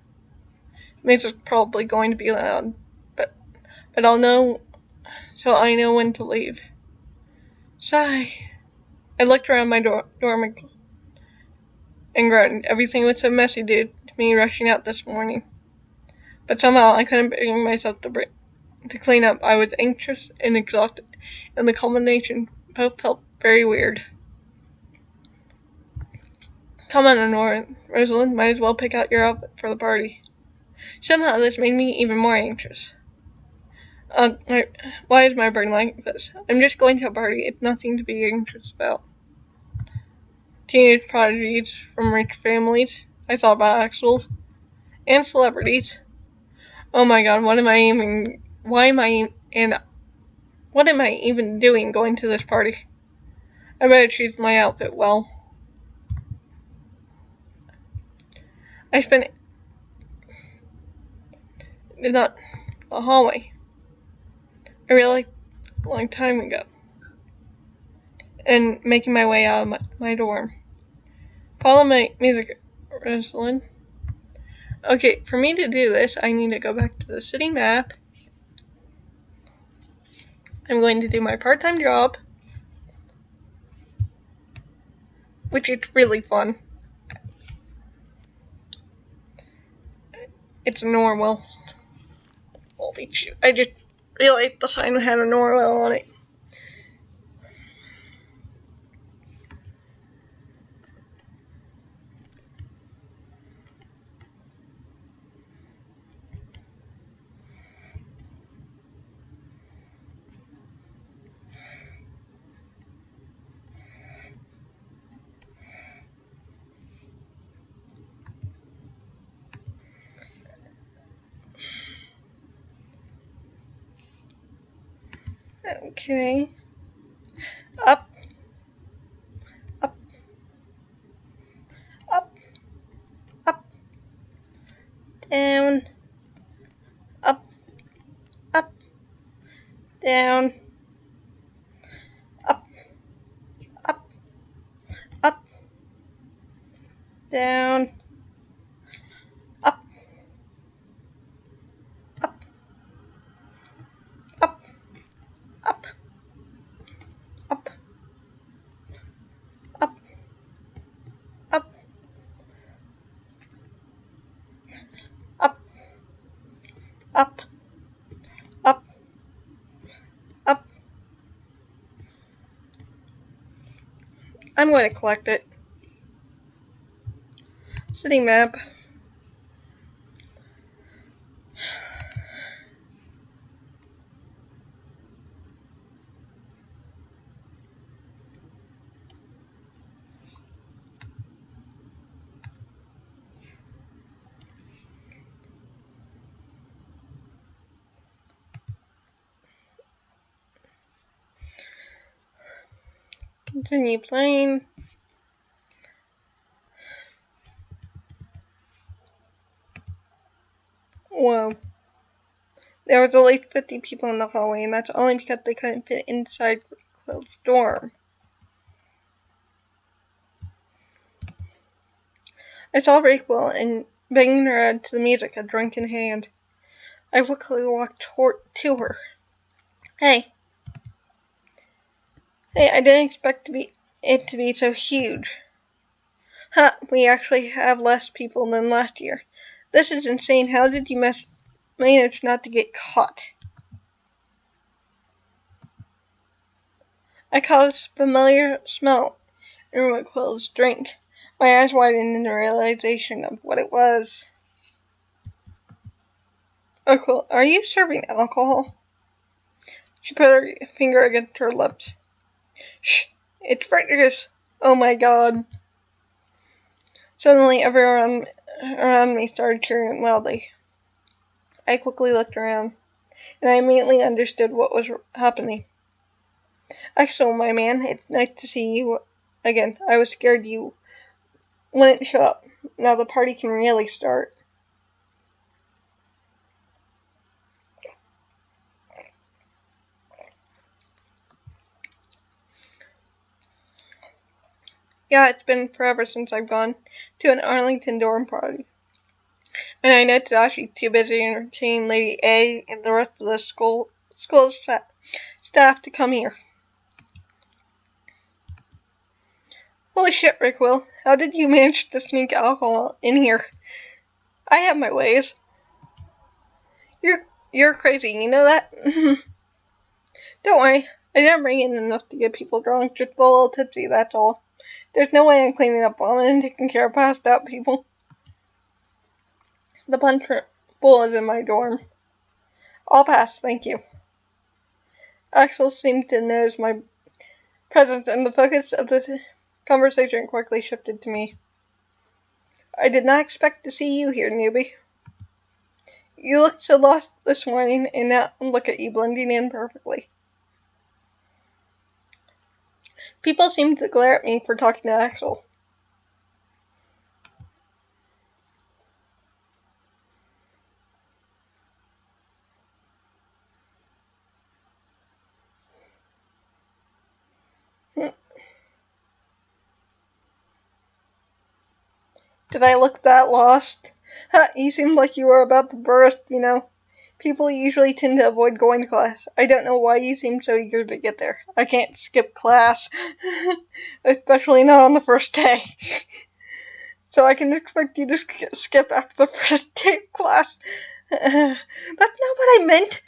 Music's probably going to be loud, but I'll know, so I know when to leave. Sigh. I looked around my dorm and groaned. Everything was so messy due to me rushing out this morning. But somehow I couldn't bring myself to clean up. I was anxious and exhausted, and the combination both felt very weird. Come on, Honora. Rosalind, might as well pick out your outfit for the party. Somehow this made me even more anxious. Why is my brain like this? I'm just going to a party. It's nothing to be anxious about. Teenage prodigies from rich families. I thought about Axel. And celebrities. Oh my god, what am I even doing going to this party? I better choose my outfit well. I spent in the hallway a really long time ago, and making my way out of my dorm. Follow my music, Rosalind. Okay, for me to do this, I need to go back to the city map. I'm going to do my part-time job, which is really fun. It's Norwell. Holy shoot, I just realized the sign had a Norwell on it. Okay. Up, up, up, up, down, up, up, down, up, up, up, down, up, up, up, up, up, up, up, up, up, up, up. I'm going to collect it. City map. Continue playing. Whoa. There was at least 50 people in the hallway, and that's only because they couldn't fit inside Quill's dorm. I saw Raquel and banging her head to the music, a drink in hand. I quickly walked to her. Hey. Hey, I didn't expect it to be so huge. Huh, we actually have less people than last year. This is insane. How did you manage not to get caught? I caught a familiar smell in Quill's drink. My eyes widened in the realization of what it was. Oh, Quill, are you serving alcohol? She put her finger against her lips. Shh, it's Frederick's. Oh my god. Suddenly, everyone around me started cheering loudly. I quickly looked around, and I immediately understood what was happening. Axel, my man, it's nice to see you again. I was scared you wouldn't show up. Now the party can really start. Yeah, it's been forever since I've gone to an Arlington dorm party. And I know Tadashi's too busy entertaining Lady A and the rest of the school staff to come here. Holy shit, Rickwill. How did you manage to sneak alcohol in here? I have my ways. You're crazy, you know that? Don't worry. I didn't bring in enough to get people drunk, just a little tipsy, that's all. There's no way I'm cleaning up vomit and taking care of passed out people. The punch bowl is in my dorm. I'll pass, thank you. Axel seemed to notice my presence, and the focus of the conversation quickly shifted to me. I did not expect to see you here, newbie. You looked so lost this morning, and now look at you blending in perfectly. People seemed to glare at me for talking to Axel. Did I look that lost? You seemed like you were about to burst, you know. People usually tend to avoid going to class. I don't know why you seem so eager to get there. I can't skip class. Especially not on the first day. So I can expect you to skip after the first day of class. That's not what I meant.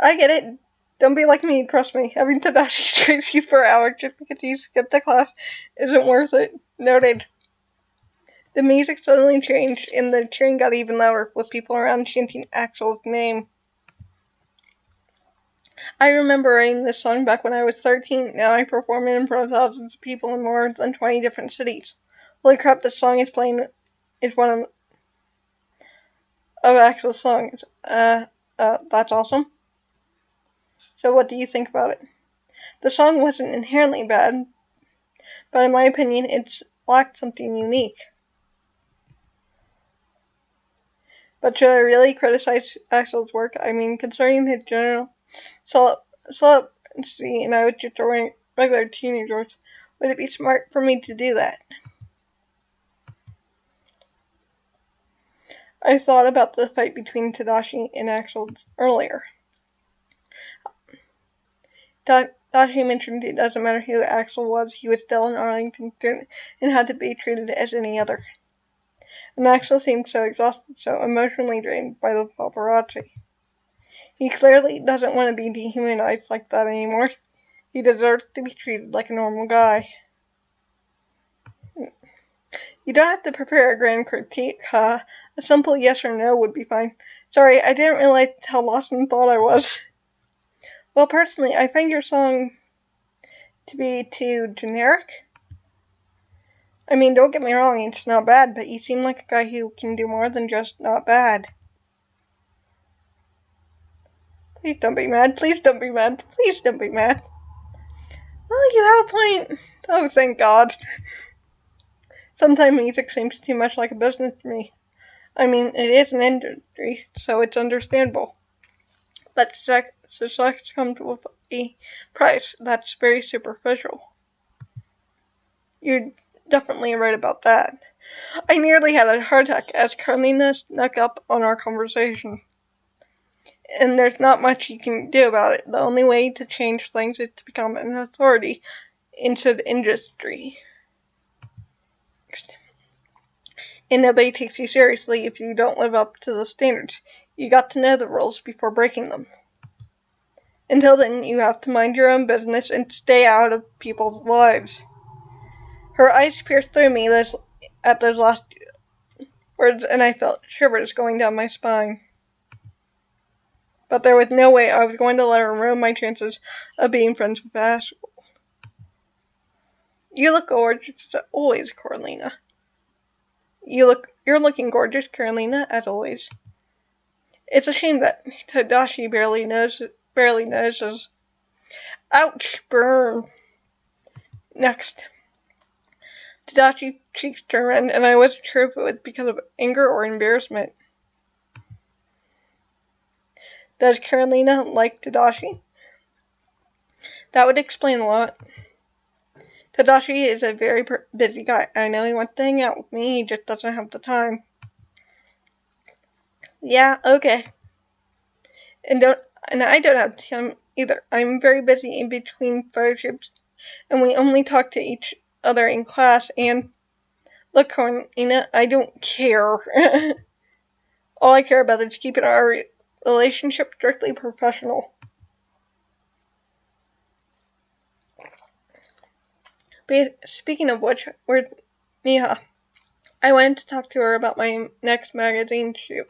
I get it. Don't be like me, trust me. Having Tadashi screams you for hours just because you skipped a class isn't worth it. Noted. The music suddenly changed, and the cheering got even louder, with people around chanting Axel's name. I remember writing this song back when I was 13. Now I perform it in front of thousands of people in more than 20 different cities. Holy crap, this song is one of Axel's songs. That's awesome. So what do you think about it? The song wasn't inherently bad, but in my opinion, it lacked something unique. But should I really criticize Axel's work? I mean, concerning his general celebrity, and I was just a regular teenager, would it be smart for me to do that? I thought about the fight between Tadashi and Axel earlier. Tadashi mentioned it doesn't matter who Axel was, he was still an Arlington student and had to be treated as any other. And Axel seemed so exhausted, so emotionally drained by the paparazzi. He clearly doesn't want to be dehumanized like that anymore. He deserves to be treated like a normal guy. You don't have to prepare a grand critique, huh? A simple yes or no would be fine. Sorry, I didn't realize how lost in thought I was. Well, personally, I find your song to be too generic. I mean, don't get me wrong, it's not bad, but you seem like a guy who can do more than just not bad. Please don't be mad. Please don't be mad. Please don't be mad. Well, you have a point. Oh, thank God. Sometimes music seems too much like a business to me. I mean, it is an industry, so it's understandable. But success comes with a price that's very superficial. You're definitely right about that. I nearly had a heart attack as Carlina snuck up on our conversation. and there's not much you can do about it. The only way to change things is to become an authority into the industry. And nobody takes you seriously if you don't live up to the standards. You got to know the rules before breaking them. Until then, you have to mind your own business and stay out of people's lives. Her eyes pierced through me at those last words, and I felt shivers going down my spine. But there was no way I was going to let her ruin my chances of being friends with Ash. You look gorgeous as always, Carolina. You're looking gorgeous, Carolina, as always. It's a shame that Tadashi barely notices. Ouch, burn. Next. Tadashi's cheeks turned red, and I wasn't sure if it was because of anger or embarrassment. Does Carolina like Tadashi? That would explain a lot. Tadashi is a very busy guy. I know he wants to hang out with me, he just doesn't have the time. Yeah, okay. And I don't have time either. I'm very busy in between photo shoots, and we only talk to each other in class, and look, Carolina, I don't care. All I care about is keeping our relationship strictly professional. But speaking of which, where's Neha? I wanted to talk to her about my next magazine shoot.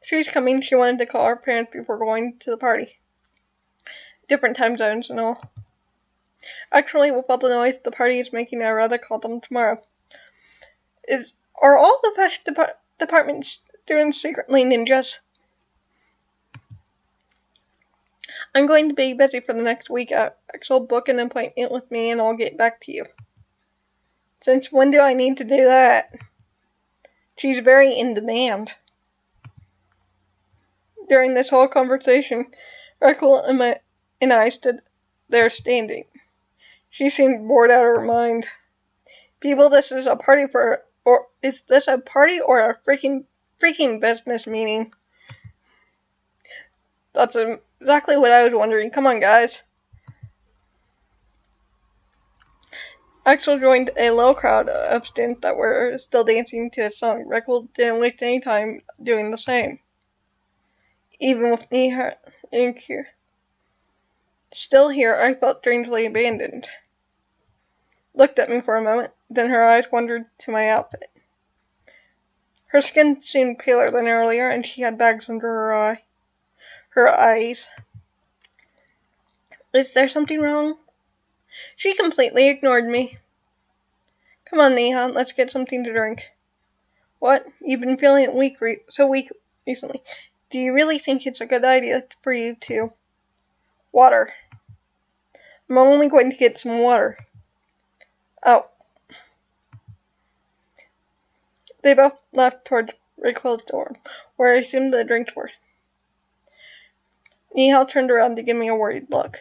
She's coming. She wanted to call her parents before going to the party. Different time zones and all. Actually, with all the noise the party is making, I'd rather call them tomorrow. Are all the fashion department students secretly ninjas? I'm going to be busy for the next week. Axel, book an appointment with me and I'll get back to you. Since when do I need to do that? She's very in demand. During this whole conversation, Raquel and I stood there standing. She seemed bored out of her mind. People, this is a party is this a party or a freaking business meeting? That's exactly what I was wondering. Come on, guys. Axel joined a little crowd of students that were still dancing to his song. Raquel didn't waste any time doing the same. Even with me still here, I felt strangely abandoned. Looked at me for a moment, then her eyes wandered to my outfit. Her skin seemed paler than earlier, and she had bags under her eyes. Is there something wrong? She completely ignored me. Come on, Neha, let's get something to drink. What? You've been feeling so weak recently. Do you really think it's a good idea for you to? Water. I'm only going to get some water. Oh. They both left towards Raquel's door, where I assumed the drinks were. Neha turned around to give me a worried look.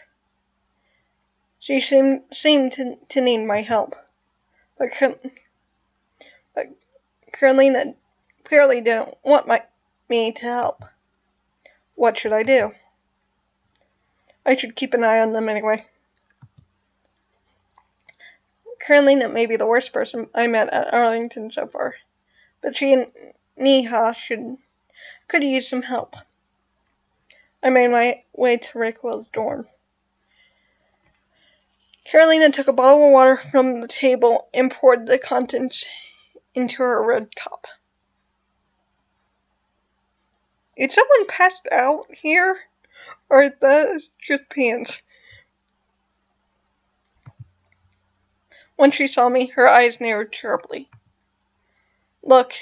She seemed to need my help, but Carolina clearly didn't want me to help. What should I do? I should keep an eye on them anyway. Carolina may be the worst person I met at Arlington so far, but she and Neha could use some help. I made my way to Raquel's dorm. Carolina took a bottle of water from the table and poured the contents into her red cup. Is someone passed out here? Or is that just pants? When she saw me, her eyes narrowed sharply. Look,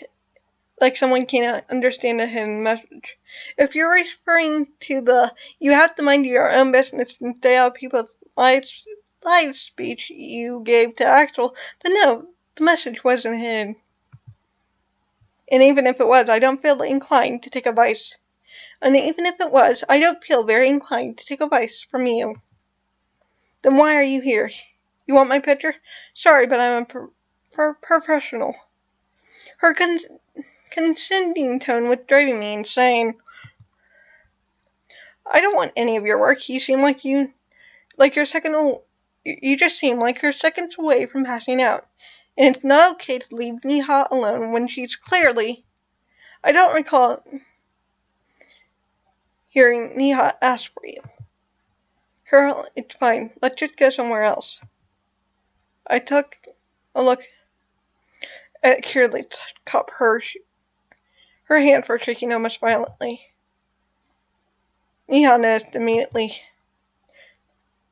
like someone can't understand a hidden message. If you're referring to you have to mind your own business and stay out of people's lives speech you gave to Axel, then no, the message wasn't hidden. And even if it was, I don't feel inclined to take advice. And even if it was, I don't feel very inclined to take advice from you. Then why are you here? You want my picture? Sorry, but I'm a professional. Her consenting tone was driving me insane. I don't want any of your work. You seem like you just seem like you're seconds away from passing out. And it's not okay to leave Neha alone when she's clearly... I don't recall hearing Neha ask for you. Carol, it's fine. Let's just go somewhere else. I took a look at Kirli's cup. Her hands were shaking almost violently. Neha noticed immediately.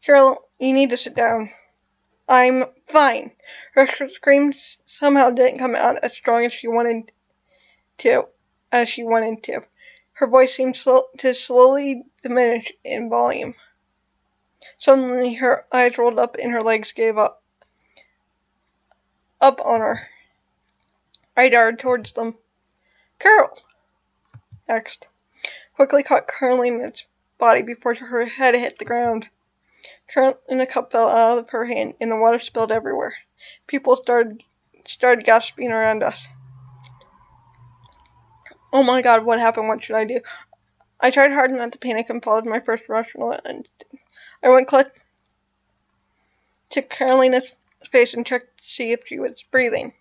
Carol, you need to sit down. I'm fine. Her scream somehow didn't come out as strong as she wanted to. Her voice seemed to slowly diminish in volume. Suddenly her eyes rolled up and her legs gave up on her. I darted towards them. Carol! Next. Quickly caught Carolina's body before her head hit the ground. Carolina's cup fell out of her hand and the water spilled everywhere. People started gasping around us. Oh my god, what happened? What should I do? I tried hard not to panic and followed my first rational instinct. I went to Carolina's face and checked to see if she was breathing.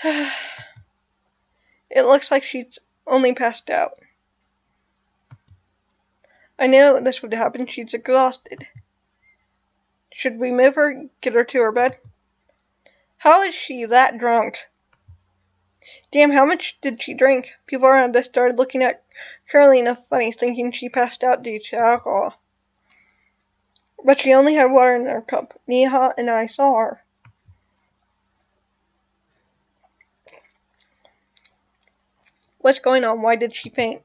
It looks like she's only passed out. I knew this would happen. She's exhausted. Should we move her, get her to her bed? How is she that drunk? Damn, how much did she drink? People around us started looking at Carolina funny, thinking she passed out due to alcohol. But she only had water in her cup. Neha and I saw her. What's going on? Why did she faint?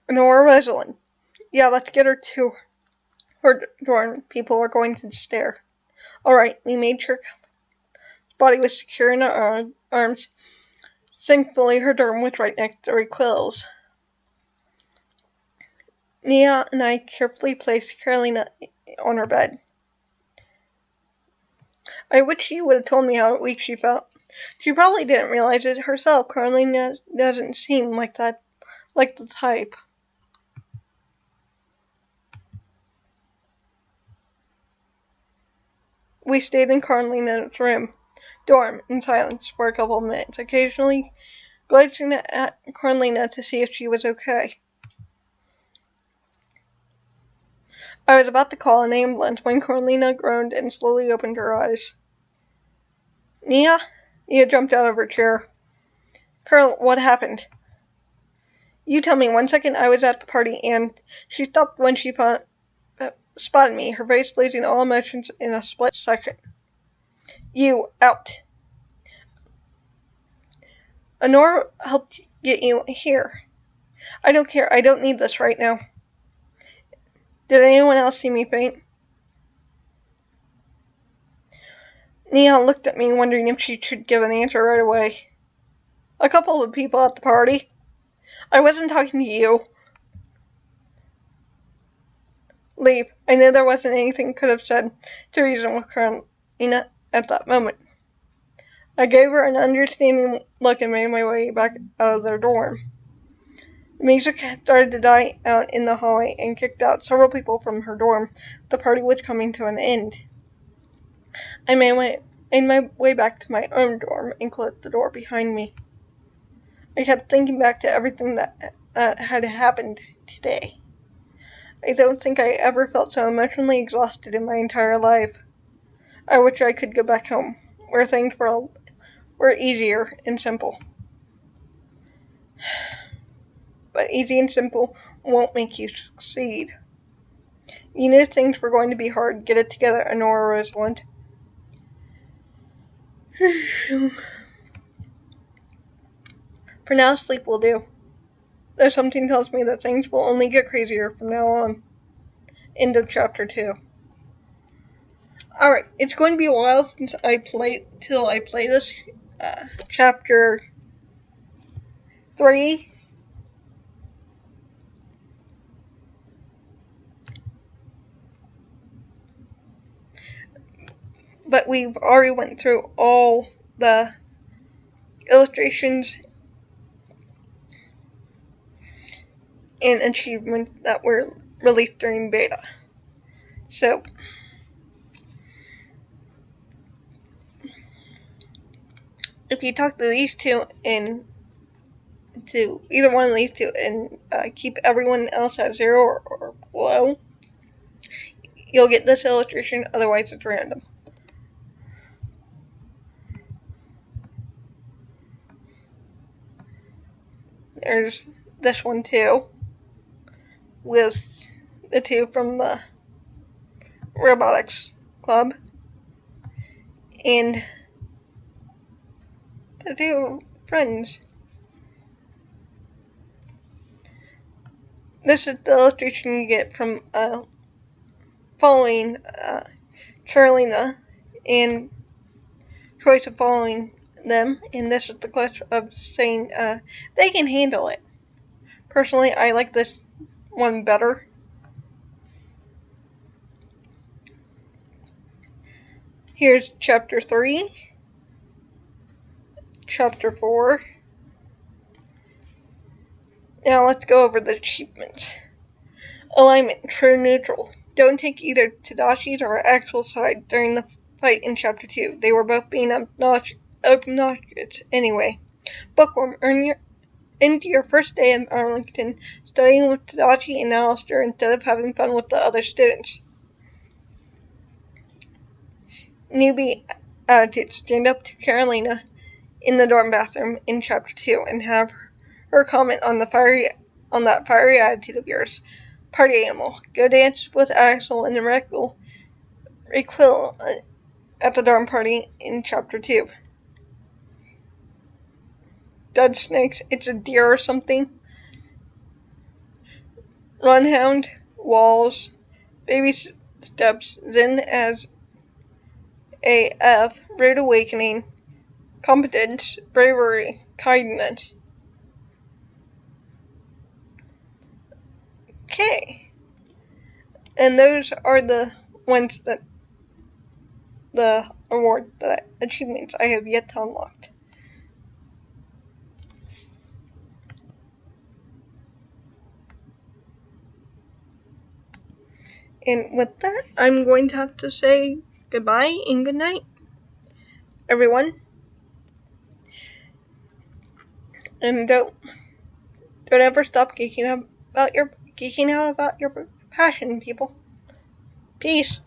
Nora Rosalind. Yeah, let's get her to her dorm. People are going to stare. Alright, we made sure her body was secure in our arms. Thankfully, her dorm was right next to Quill's. Nia and I carefully placed Carolina on her bed. I wish she would have told me how weak she felt. She probably didn't realize it herself. Carolina doesn't seem like the type. We stayed in Carolina's dorm in silence for a couple of minutes, occasionally glancing at Carolina to see if she was okay. I was about to call an ambulance when Carolina groaned and slowly opened her eyes. Nia? Nia jumped out of her chair. Carol, what happened? You tell me. 1 second I was at the party and she stopped when she spotted me, her face losing all emotions in a split second. You, out. Honora helped get you here. I don't care. I don't need this right now. Did anyone else see me faint? Nia looked at me, wondering if she should give an answer right away. A couple of people at the party. I wasn't talking to you. Leave. I knew there wasn't anything I could have said to reason with Carolina at that moment. I gave her an understanding look and made my way back out of their dorm. The music started to die out in the hallway and kicked out several people from her dorm. The party was coming to an end. I made my way back to my own dorm and closed the door behind me. I kept thinking back to everything that had happened today. I don't think I ever felt so emotionally exhausted in my entire life. I wish I could go back home, where things were easier and simple. But easy and simple won't make you succeed. You knew things were going to be hard. Get it together, Honora Rosalind. For now, sleep will do. Though something tells me that things will only get crazier from now on. End of chapter 2. Alright, it's going to be a while since I play this. Chapter 3. But we've already went through all the illustrations and achievements that were released during beta. So, if you talk to these two and to either one of these two and keep everyone else at 0 or below, you'll get this illustration, otherwise it's random. There's this one too, with the two from the robotics club, and the two friends. This is the illustration you get from following Carolina and choice of following them, and this is the clutch of saying they can handle it. Personally, I like this one better. Here's chapter 3, chapter 4. Now let's go over the achievements. Alignment, true neutral. Don't take either Tadashi's or Axel's side during the fight in chapter 2. They were both being obnoxious anyway. Bookworm, earn into your first day in Arlington studying with Tadashi and Alistair instead of having fun with the other students. Newbie attitude, stand up to Carolina in the dorm bathroom in chapter 2 and have her comment on that fiery attitude of yours. Party animal, go dance with Axel and the Requil at the dorm party in chapter 2. Dead snakes, it's a deer or something. Runhound, walls, baby steps, Zen as AF, rude awakening, competence, bravery, kindness. Okay. And those are the ones that the achievements I have yet to unlock. And with that, I'm going to have to say goodbye and good night, everyone. And don't ever stop geeking out about your passion, people. Peace.